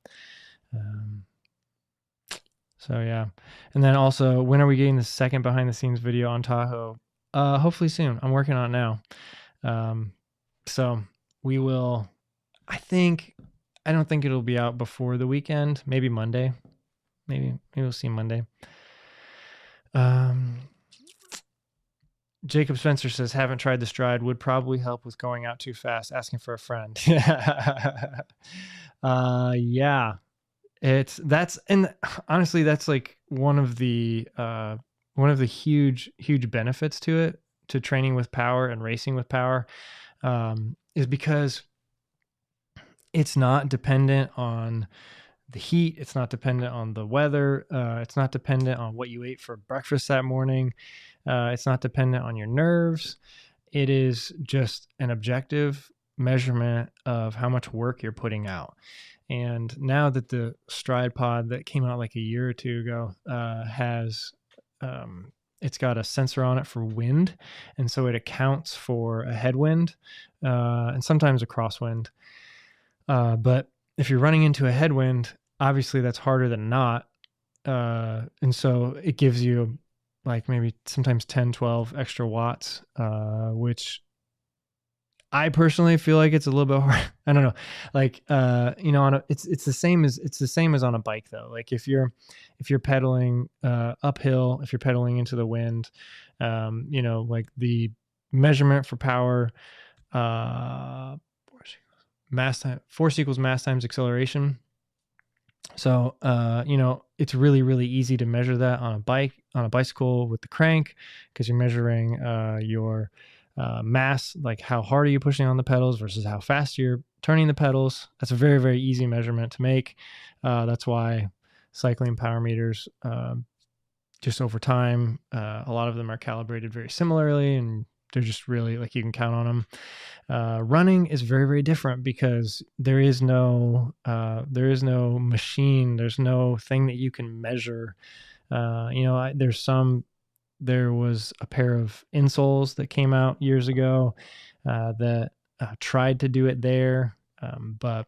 So yeah, and then also, when are we getting the second behind the scenes video on Tahoe? Hopefully soon. I'm working on it now. So we will. I don't think it'll be out before the weekend. Maybe Monday. Maybe we'll see Monday. Um, Jacob Spencer says, haven't tried the Stryd, would probably help with going out too fast, asking for a friend. Yeah, and honestly, that's like one of the huge benefits to it, to training with power and racing with power, is because it's not dependent on the heat. It's not dependent on the weather. It's not dependent on what you ate for breakfast that morning. It's not dependent on your nerves. It is just an objective measurement of how much work you're putting out. And now that the Stryd pod that came out like a year or two ago has, it's got a sensor on it for wind. And so it accounts for a headwind and sometimes a crosswind. But if you're running into a headwind, obviously that's harder than not. And so it gives you like maybe sometimes 10, 12 extra watts, which I personally feel like it's a little bit hard. I don't know. Like, it's the same as on a bike though. Like if you're pedaling, uphill, if you're pedaling into the wind, like the measurement for power, force equals mass times acceleration. So, it's really, really easy to measure that on a bicycle with the crank, because you're measuring your mass, like how hard are you pushing on the pedals versus how fast you're turning the pedals. That's a very, very easy measurement to make. That's why cycling power meters, just over time, a lot of them are calibrated very similarly, and they're just really like you can count on them. Running is very, very different because there is no machine. There's no thing that you can measure. There was a pair of insoles that came out years ago that tried to do it there, but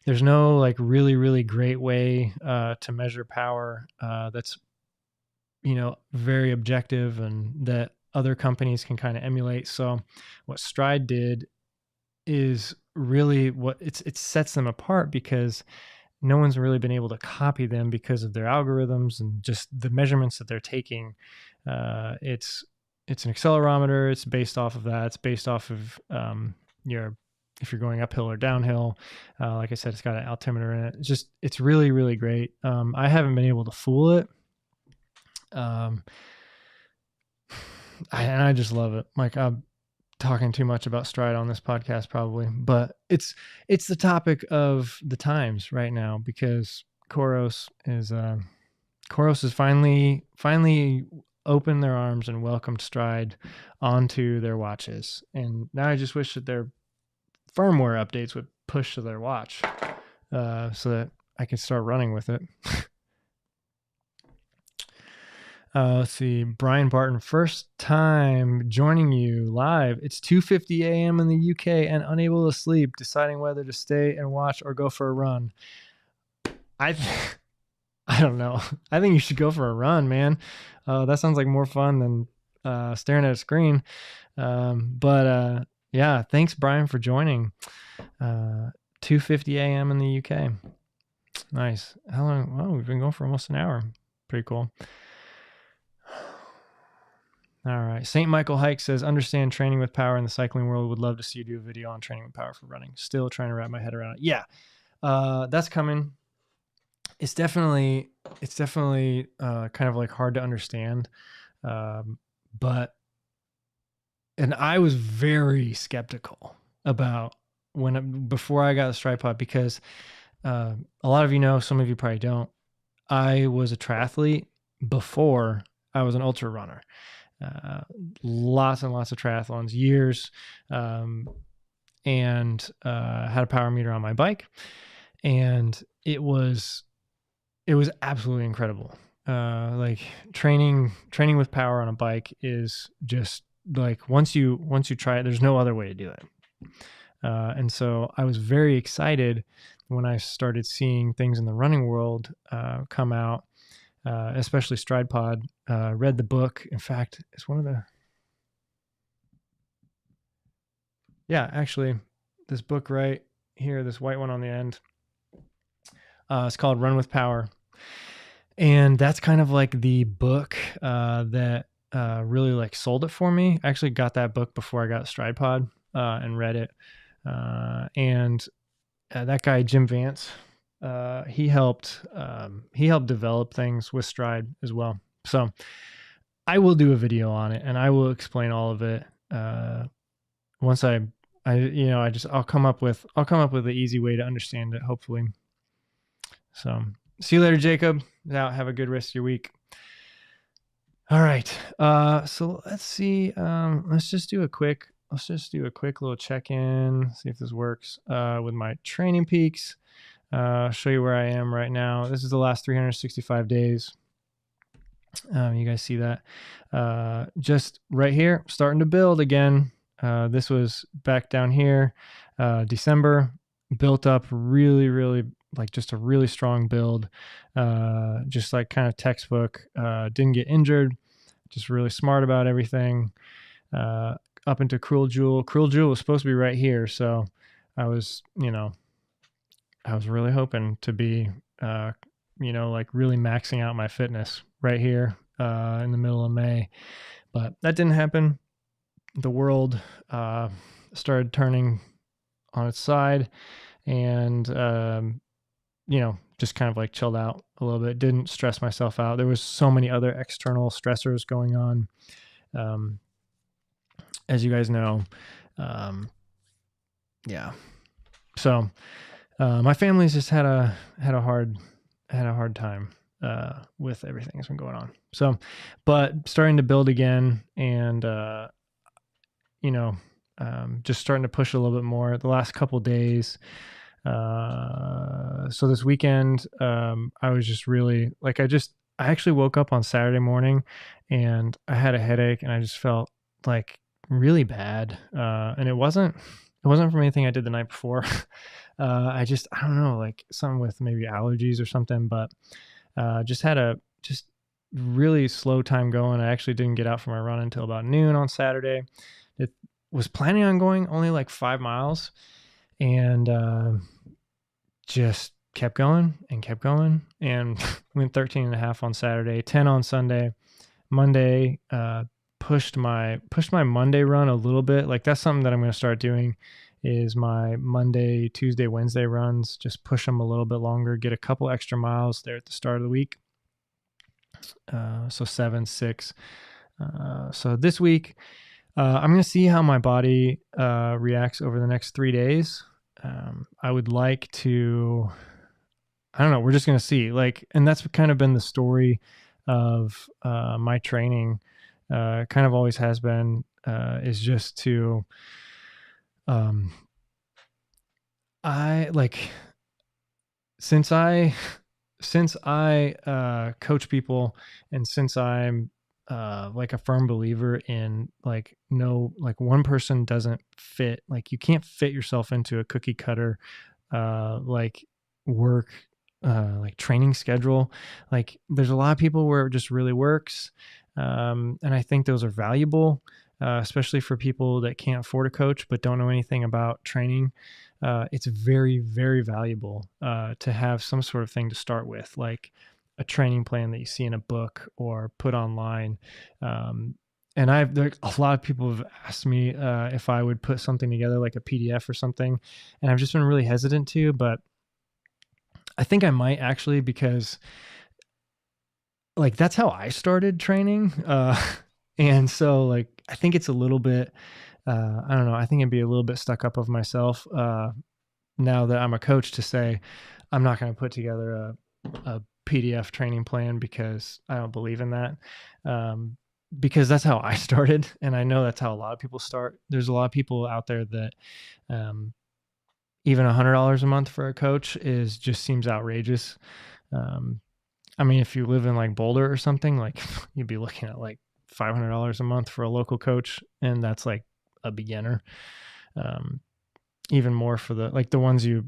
there's no like really, really great way to measure power that's very objective and that other companies can kind of emulate. So what Stryd did is really it sets them apart, because no one's really been able to copy them because of their algorithms and just the measurements that they're taking. It's an accelerometer. It's based off of that. It's based off of if you're going uphill or downhill. Like I said, it's got an altimeter in it. It's really, really great. I haven't been able to fool it. I just love it. Like, I'm talking too much about Stryd on this podcast probably, but it's the topic of the times right now, because Coros is finally opened their arms and welcomed Stryd onto their watches. And now I just wish that their firmware updates would push to their watch, so that I can start running with it. Let's see. Brian Barton, first time joining you live. It's 2:50 a.m. in the UK and unable to sleep, deciding whether to stay and watch or go for a run. I don't know. I think you should go for a run, man. That sounds like more fun than staring at a screen. Yeah, thanks, Brian, for joining. 2:50 a.m. in the UK. Nice. How long? Well, we've been going for almost an hour. Pretty cool. All right. St. Michael Hike says, understand training with power in the cycling world. Would love to see you do a video on training with power for running. Still trying to wrap my head around it. Yeah. That's coming. It's definitely kind of like hard to understand. And I was very skeptical about before I got the Stryd pod, because a lot of you know, some of you probably don't. I was a triathlete before I was an ultra runner. Lots and lots of triathlons, years, and had a power meter on my bike, and it was absolutely incredible. Like training with power on a bike is just like, once you try it, there's no other way to do it. And so I was very excited when I started seeing things in the running world come out, especially Stryd pod. Read the book. In fact, it's one of the... Yeah, actually, this book right here, this white one on the end, it's called Run with Power. And that's kind of like the book that really like sold it for me. I actually got that book before I got Stryd Pod and read it. And that guy Jim Vance, he helped develop things with Stryd as well. So I will do a video on it and I will explain all of it once I'll come up with the easy way to understand it, hopefully. So see you later, Jacob. Now have a good rest of your week. All right. So let's see. Let's just do a quick little check-in, see if this works with my training peaks. Show you where I am right now. This is the last 365 days. You guys see that? Just right here, starting to build again. This was back down here, December, built up really, really like just a really strong build, just like kind of textbook, didn't get injured, just really smart about everything, up into Cruel Jewel. Cruel Jewel was supposed to be right here. So I was really hoping to be, like really maxing out my fitness right here, in the middle of May, but that didn't happen. The world, started turning on its side and, just kind of like chilled out a little bit, didn't stress myself out. There was so many other external stressors going on. As you guys know, yeah. So, my family's just had a hard time, with everything that's been going on. So, but starting to build again and, just starting to push a little bit more the last couple days. So this weekend, I was just really like, I actually woke up on Saturday morning and I had a headache and I just felt like really bad. And it wasn't from anything I did the night before. I don't know, like something with maybe allergies or something, but, just had a really slow time going. I actually didn't get out for my run until about noon on Saturday. It was planning on going only like 5 miles and, just kept going and went 13 and a half on Saturday, 10 on Sunday. Monday, pushed my Monday run a little bit. Like that's something that I'm going to start doing is my Monday, Tuesday, Wednesday runs, just push them a little bit longer, get a couple extra miles there at the start of the week. So 7, 6. So this week, I'm going to see how my body, reacts over the next 3 days. I would like to, I don't know, we're just going to see and that's kind of been the story of, my training, kind of always has been, is just to, since I coach people and since I'm, like a firm believer in one person doesn't fit, like you can't fit yourself into a cookie cutter, work, training schedule. Like there's a lot of people where it just really works. And I think those are valuable, especially for people that can't afford a coach, but don't know anything about training. It's very, very valuable, to have some sort of thing to start with, like a training plan that you see in a book or put online. And a lot of people have asked me, if I would put something together like a PDF or something. And I've just been really hesitant to, but I think I might actually, because like, that's how I started training. And so I think it's a little bit, I don't know, I think it'd be a little bit stuck up of myself, now that I'm a coach to say, I'm not going to put together a PDF training plan because I don't believe in that. Because that's how I started. And I know that's how a lot of people start. There's a lot of people out there that, even $100 a month for a coach just seems outrageous. I mean, if you live in like Boulder or something, like you'd be looking at like $500 a month for a local coach. And that's like a beginner. Even more for the ones you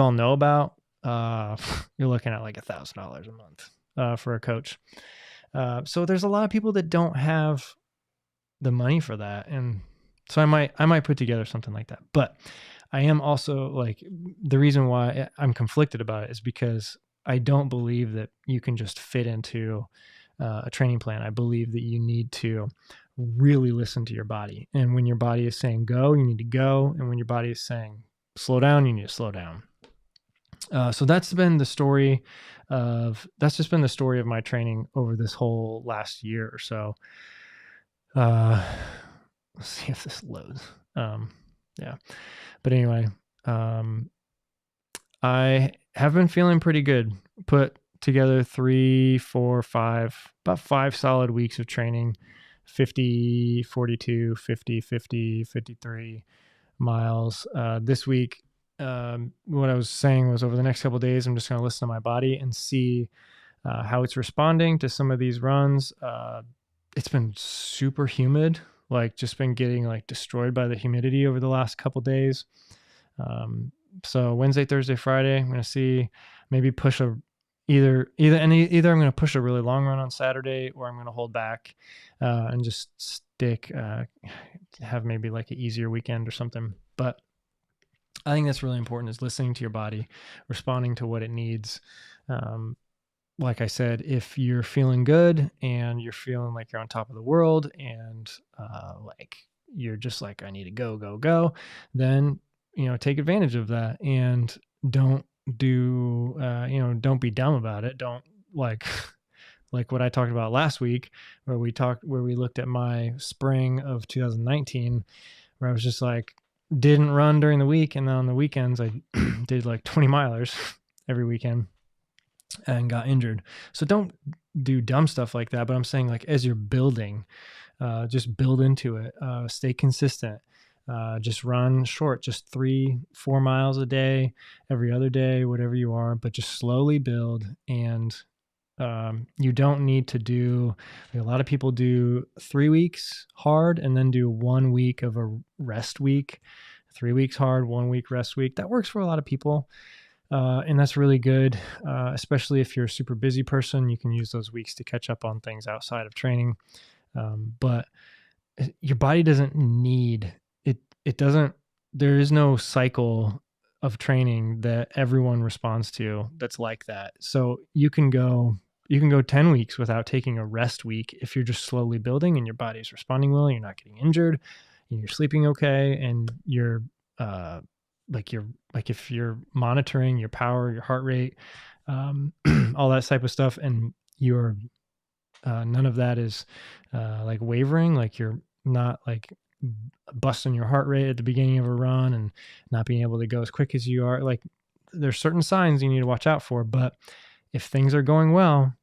all know about, you're looking at like $1,000 a month, for a coach. So there's a lot of people that don't have the money for that. And so I might put together something like that, but I am also the reason why I'm conflicted about it is because I don't believe that you can just fit into a training plan. I believe that you need to really listen to your body. And when your body is saying go, you need to go. And when your body is saying slow down, you need to slow down. So that's just been the story of my training over this whole last year or so. Let's see if this loads. Yeah. But anyway, I have been feeling pretty good. Put together 3, 4, 5, about 5 solid weeks of training, 50, 42, 50, 50, 53 miles. This week, what I was saying was over the next couple of days, I'm just going to listen to my body and see how it's responding to some of these runs. It's been super humid, like just been getting like destroyed by the humidity over the last couple of days. So Wednesday, Thursday, Friday, I'm going to see, maybe push either I'm going to push a really long run on Saturday, or I'm going to hold back and just stick, have maybe like an easier weekend or something. But I think that's really important, is listening to your body, responding to what it needs. Like I said, if you're feeling good and you're feeling like you're on top of the world and like you're just like, I need to go, then, take advantage of that, and don't don't be dumb about it. Don't like what I talked about last week, where we looked at my spring of 2019, where I was just like, didn't run during the week. And then on the weekends, I did like 20 milers every weekend and got injured. So don't do dumb stuff like that. But I'm saying, like, as you're building, just build into it, stay consistent. Just run short, just 3-4 miles a day, every other day, whatever you are, but just slowly build. And you don't need to do, a lot of people do 3 weeks hard and then do 1 week of a rest week, 3 weeks hard, 1 week rest week. That works for a lot of people. And that's really good, especially if you're a super busy person. You can use those weeks to catch up on things outside of training. But your body doesn't need it. There is no cycle of training that everyone responds to that's like that. So you can go 10 weeks without taking a rest week if you're just slowly building and your body's responding well, and you're not getting injured, and you're sleeping okay, and you're if you're monitoring your power, your heart rate, all that type of stuff, and you're none of that is like wavering, like you're not like busting your heart rate at the beginning of a run and not being able to go as quick as you are. Like, there's certain signs you need to watch out for, but if things are going well,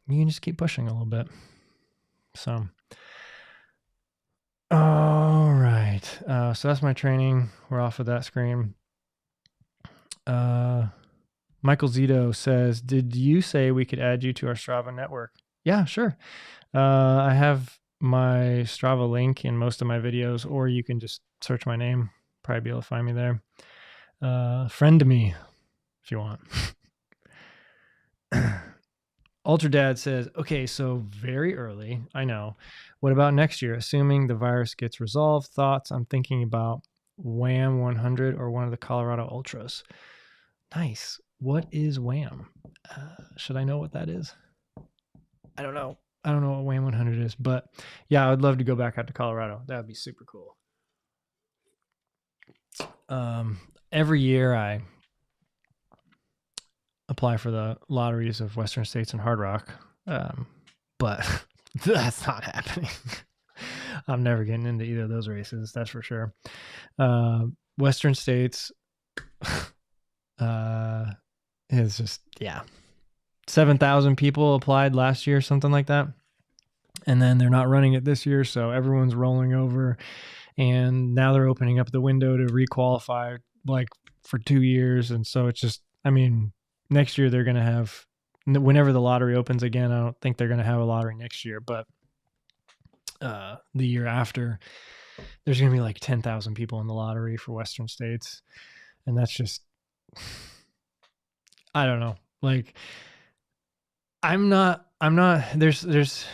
you can just keep pushing a little bit. So, all right. So that's my training. We're off of that screen. Michael Zito says, did you say we could add you to our Strava network? Yeah, sure. I have my Strava link in most of my videos, or you can just search my name. Probably be able to find me there. Friend me if you want. Ultra Dad says, okay, so very early, I know. What about next year? Assuming the virus gets resolved, thoughts? I'm thinking about Wham 100 or one of the Colorado Ultras. Nice. What is Wham? Should I know what that is? I don't know. I don't know what Wham 100 is, but yeah, I would love to go back out to Colorado. That would be super cool. Every year I apply for the lotteries of Western States and Hard Rock, but that's not happening. I'm never getting into either of those races, that's for sure. Western States is just, 7,000 people applied last year, something like that. And then they're not running it this year, so everyone's rolling over. And now they're opening up the window to requalify like for 2 years. And so it's just, next year they're going to have, whenever the lottery opens again, I don't think they're going to have a lottery next year, but the year after, there's going to be like 10,000 people in the lottery for Western States. And that's just, I don't know. Like, there's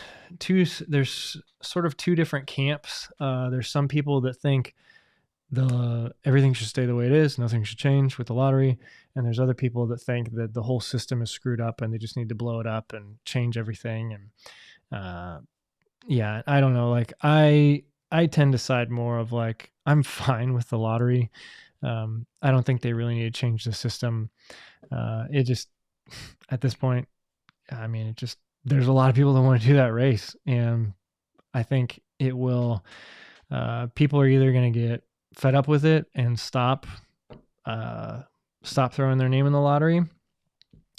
sort of two different camps. There's some people that think everything should stay the way it is. Nothing should change with the lottery. And there's other people that think that the whole system is screwed up and they just need to blow it up and change everything. And yeah, I don't know. Like I tend to side more of like, I'm fine with the lottery. I don't think they really need to change the system. It just, at this point, I mean, it just, there's a lot of people that want to do that race. And I think it will, people are either going to get fed up with it and stop throwing their name in the lottery. And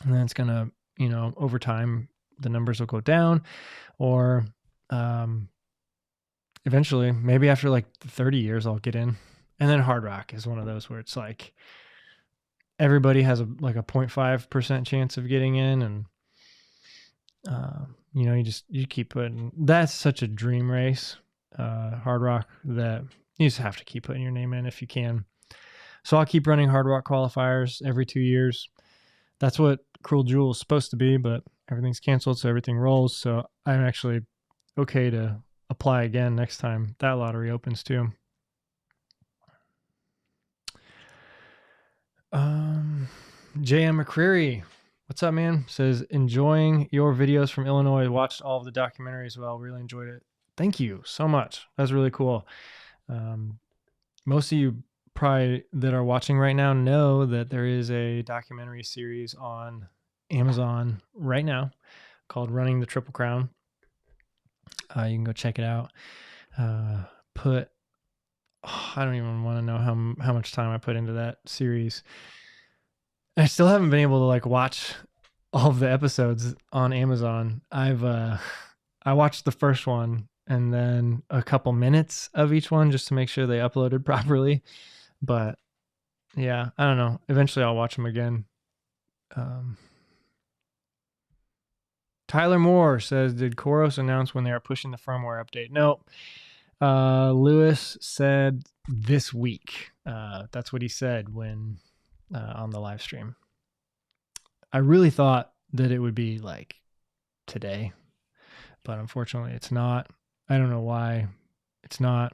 then it's going to, you know, over time, the numbers will go down, or eventually, maybe after like 30 years, I'll get in. And then Hard Rock is one of those where it's like everybody has a 0.5% chance of getting in. And, you know, you keep putting, that's such a dream race, Hard Rock, that you just have to keep putting your name in if you can. So I'll keep running Hard Rock qualifiers every 2 years. That's what Cruel Jewel is supposed to be, but everything's canceled, so everything rolls. So I'm actually okay to apply again next time that lottery opens too. J.M. McCreary, what's up, man? Says, enjoying your videos from Illinois. Watched all of the documentaries. Well, really enjoyed it. Thank you so much. That's really cool. Most of you probably that are watching right now know that there is a documentary series on Amazon right now called Running the Triple Crown. You can go check it out. I don't even want to know how much time I put into that series. I still haven't been able to like watch all of the episodes on Amazon. I watched the first one and then a couple minutes of each one just to make sure they uploaded properly. But yeah, I don't know. Eventually I'll watch them again. Tyler Moore says, did Coros announce when they are pushing the firmware update? No. Lewis said this week. That's what he said when on the live stream. I really thought that it would be like today, but unfortunately it's not. I don't know why it's not.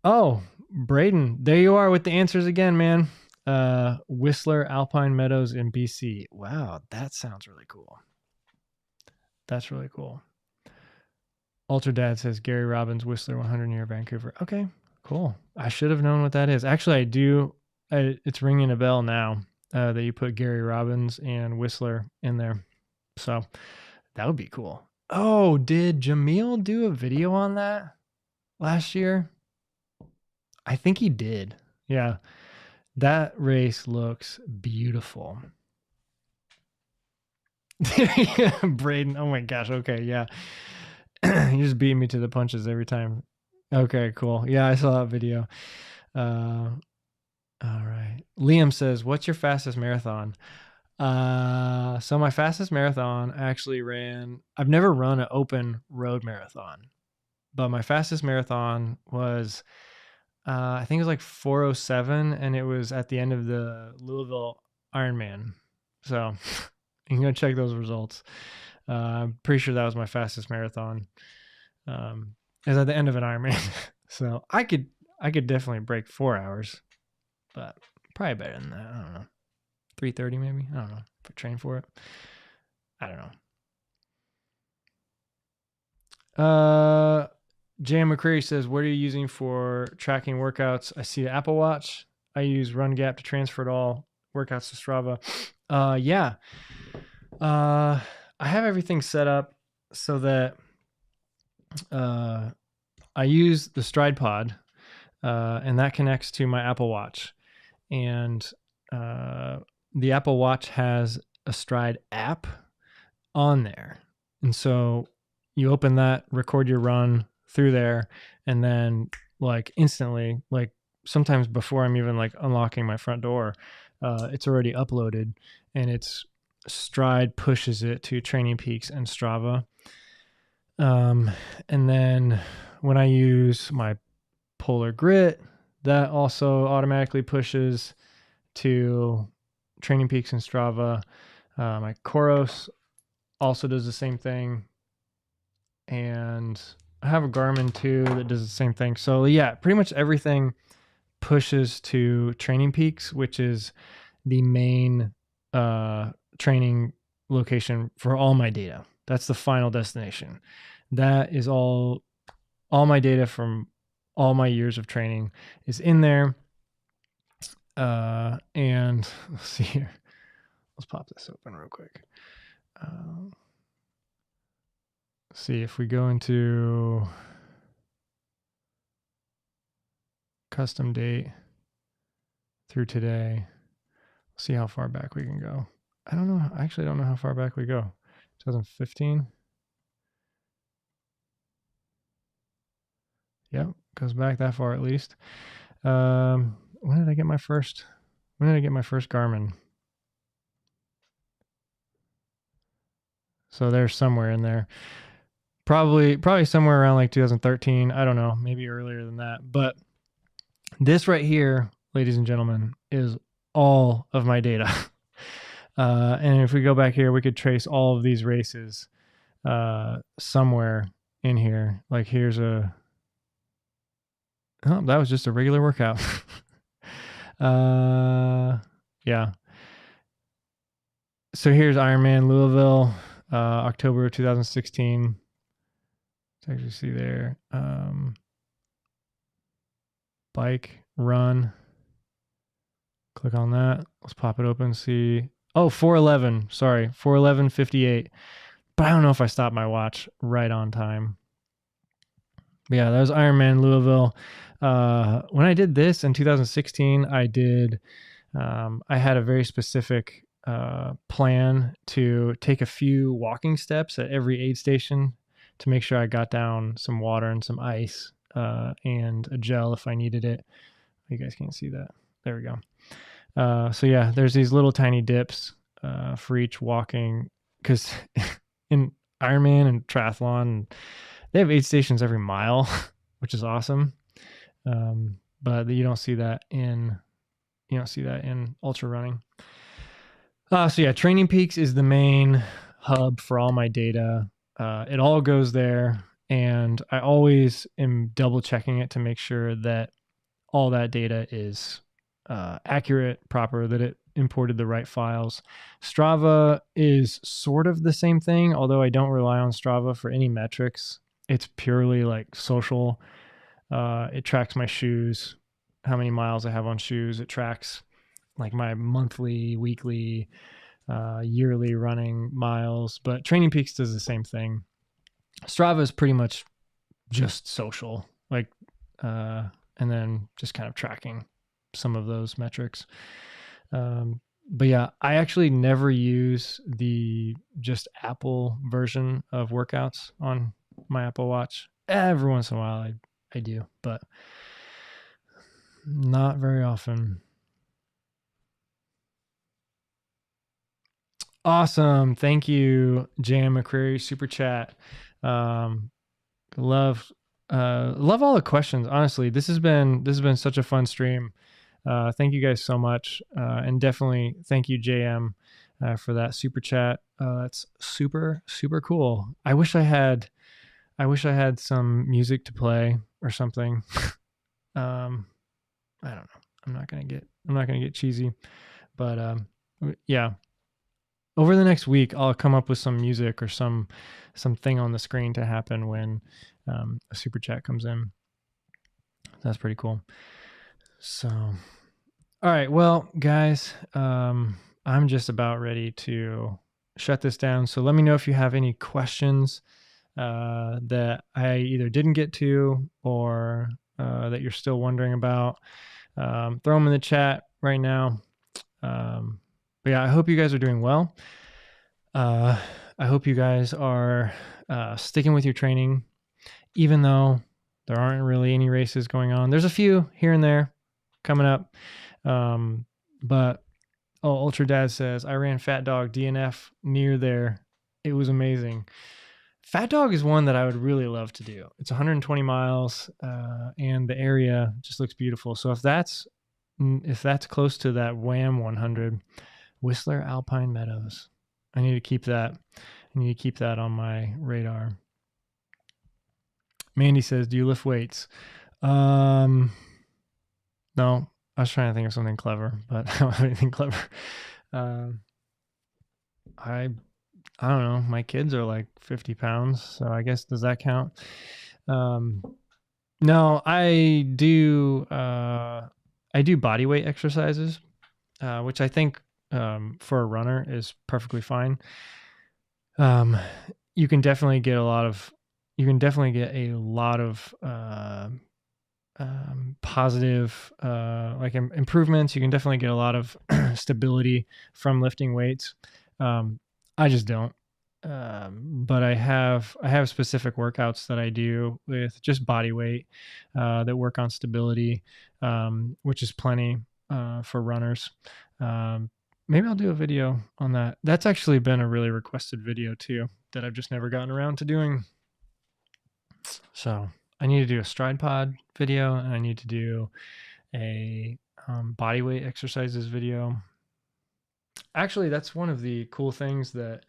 Oh, Braden, there you are with the answers again, man. Whistler Alpine Meadows in BC. Wow, that sounds really cool. That's really cool. Ultra Dad says Gary Robbins Whistler 100 near Vancouver. Okay, cool. I should have known what that is. Actually, I do. It's ringing a bell now that you put Gary Robbins and Whistler in there. So that would be cool. Oh, did Jamil do a video on that last year? I think he did. Yeah. That race looks beautiful. Braden, oh my gosh. Okay, yeah. You just beat me to the punches every time. Okay, cool. Yeah, I saw that video. All right. Liam says, what's your fastest marathon? So my fastest marathon I actually ran, I've never run an open road marathon, but my fastest marathon was, I think it was like 4:07, and it was at the end of the Louisville Ironman. So you can go check those results. I'm pretty sure that was my fastest marathon. It was at the end of an Ironman. So I could definitely break 4 hours, but probably better than that. I don't know. 3:30 maybe. I don't know if I train for it. I don't know. Jan McCreary says, what are you using for tracking workouts? I see the Apple Watch. I use RunGap to transfer it all workouts to Strava. Yeah. I have everything set up so that I use the Stryd pod, and that connects to my Apple Watch. And the Apple Watch has a Stryd app on there. And so you open that, record your run through there, and then like instantly, like sometimes before I'm even like unlocking my front door, it's already uploaded, and it's Stryd pushes it to Training Peaks and Strava. And then when I use my Polar Grit, that also automatically pushes to Training Peaks and Strava. My Coros also does the same thing. And I have a Garmin too that does the same thing. So yeah, pretty much everything pushes to Training Peaks, which is the main training location for all my data. That's the final destination. That is all my data from all my years of training is in there. And let's see here. Let's pop this open real quick. See if we go into custom date through today, see how far back we can go. I don't know. I actually don't know how far back we go. 2015. Yep, goes back that far at least. When did I get my first Garmin? So there's somewhere in there. Probably somewhere around like 2013. I don't know, maybe earlier than that. But this right here, ladies and gentlemen, is all of my data. And if we go back here, we could trace all of these races somewhere in here. Like here's a, oh, that was just a regular workout. Yeah. So here's Ironman Louisville, October 2016. Let's actually see there. Bike, run. Click on that. Let's pop it open, see. Oh, 4:11. Sorry, 4:11:58. But I don't know if I stopped my watch right on time. But yeah, that was Ironman Louisville. When I did this in 2016, I had a very specific plan to take a few walking steps at every aid station to make sure I got down some water and some ice and a gel if I needed it. You guys can't see that. There we go. So yeah, there's these little tiny dips for each walking, because in Ironman and triathlon, they have aid stations every mile, which is awesome. But you don't see that in ultra running. So yeah, Training Peaks is the main hub for all my data. It all goes there, and I always am double checking it to make sure that all that data is accurate, proper, that it imported the right files. Strava is sort of the same thing, although I don't rely on Strava for any metrics. It's purely like social. It tracks my shoes, how many miles I have on shoes. It tracks like my monthly, weekly, yearly running miles. But Training Peaks does the same thing. Strava is pretty much just social, like, and then just kind of tracking some of those metrics. But yeah, I actually never use the just Apple version of workouts on my Apple Watch. Every once in a while I do, but not very often. Awesome. Thank you, Jan McCreary, super chat. Love all the questions. Honestly, this has been such a fun stream. Thank you guys so much. And definitely thank you, JM, for that super chat. That's super, super cool. I wish I had some music to play or something. I don't know. I'm not gonna get cheesy, but yeah. Over the next week, I'll come up with some music or something on the screen to happen when a super chat comes in. That's pretty cool. So, all right, well, guys, I'm just about ready to shut this down. So let me know if you have any questions that I either didn't get to or that you're still wondering about. Throw them in the chat right now. But yeah, I hope you guys are doing well. I hope you guys are sticking with your training, even though there aren't really any races going on. There's a few here and there coming up. But Ultra Dad says, I ran Fat Dog DNF near there. It was amazing. Fat Dog is one that I would really love to do. It's 120 miles, and the area just looks beautiful. So if that's close to that WAM 100, Whistler Alpine Meadows, I need to keep that on my radar. Mandy says, do you lift weights? No, I was trying to think of something clever, but I don't have anything clever. Um, I don't know. My kids are like 50 pounds, so I guess does that count? No, I do body weight exercises, which I think for a runner is perfectly fine. You can definitely get a lot of positive like improvements. You can definitely get a lot of stability from lifting weights. I just don't. But I have specific workouts that I do with just body weight that work on stability, which is plenty for runners. Maybe I'll do a video on that. That's actually been a really requested video too that I've just never gotten around to doing. So I need to do a Stryd pod video, and I need to do a body weight exercises video. Actually, that's one of the cool things that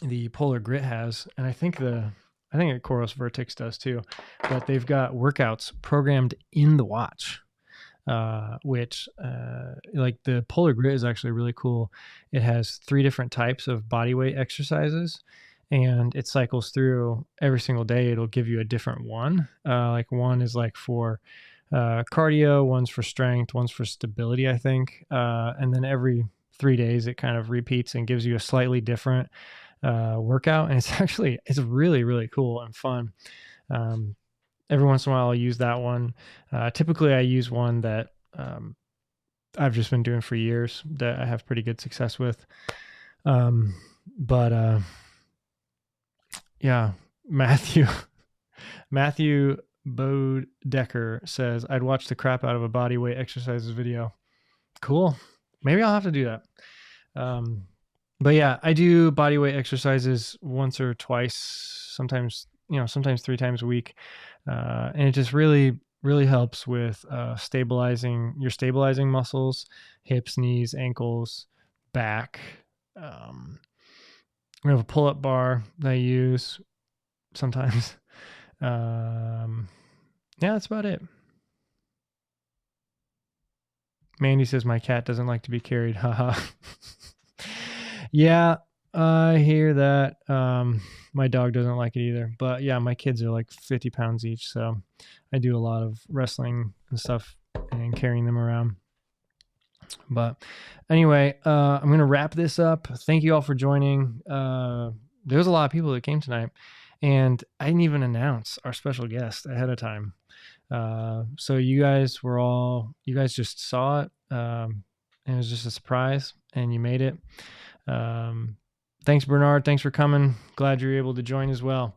the Polar Grit has, and I think Coros Vertex does too, but they've got workouts programmed in the watch, which like the Polar Grit is actually really cool. It has 3 different types of body weight exercises, and it cycles through every single day. It'll give you a different one. Like one is like for cardio, one's for strength, one's for stability, I think. And then every 3 days it kind of repeats and gives you a slightly different workout. And it's really, really cool and fun. Every once in a while I'll use that one. Typically I use one that I've just been doing for years that I have pretty good success with. Yeah, Matthew Bodecker says, I'd watch the crap out of a body weight exercises video. Cool. Maybe I'll have to do that. But yeah, I do body weight exercises once or twice, sometimes 3 times a week. And it just really, really helps with stabilizing muscles, hips, knees, ankles, back. We have a pull-up bar that I use sometimes. Yeah, that's about it. Mandy says my cat doesn't like to be carried. Haha. Yeah, I hear that. My dog doesn't like it either. But yeah, my kids are like 50 pounds each, so I do a lot of wrestling and stuff and carrying them around. But anyway, I'm going to wrap this up. Thank you all for joining. There was a lot of people that came tonight, and I didn't even announce our special guest ahead of time. So you guys just saw it. And it was just a surprise, and you made it. Thanks, Bernard. Thanks for coming. Glad you're able to join as well.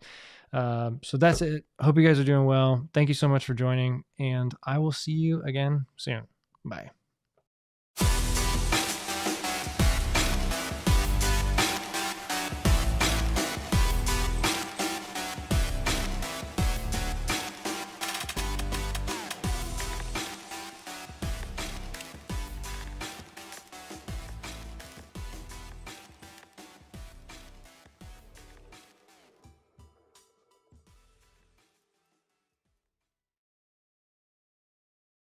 So that's it. Hope you guys are doing well. Thank you so much for joining, and I will see you again soon. Bye.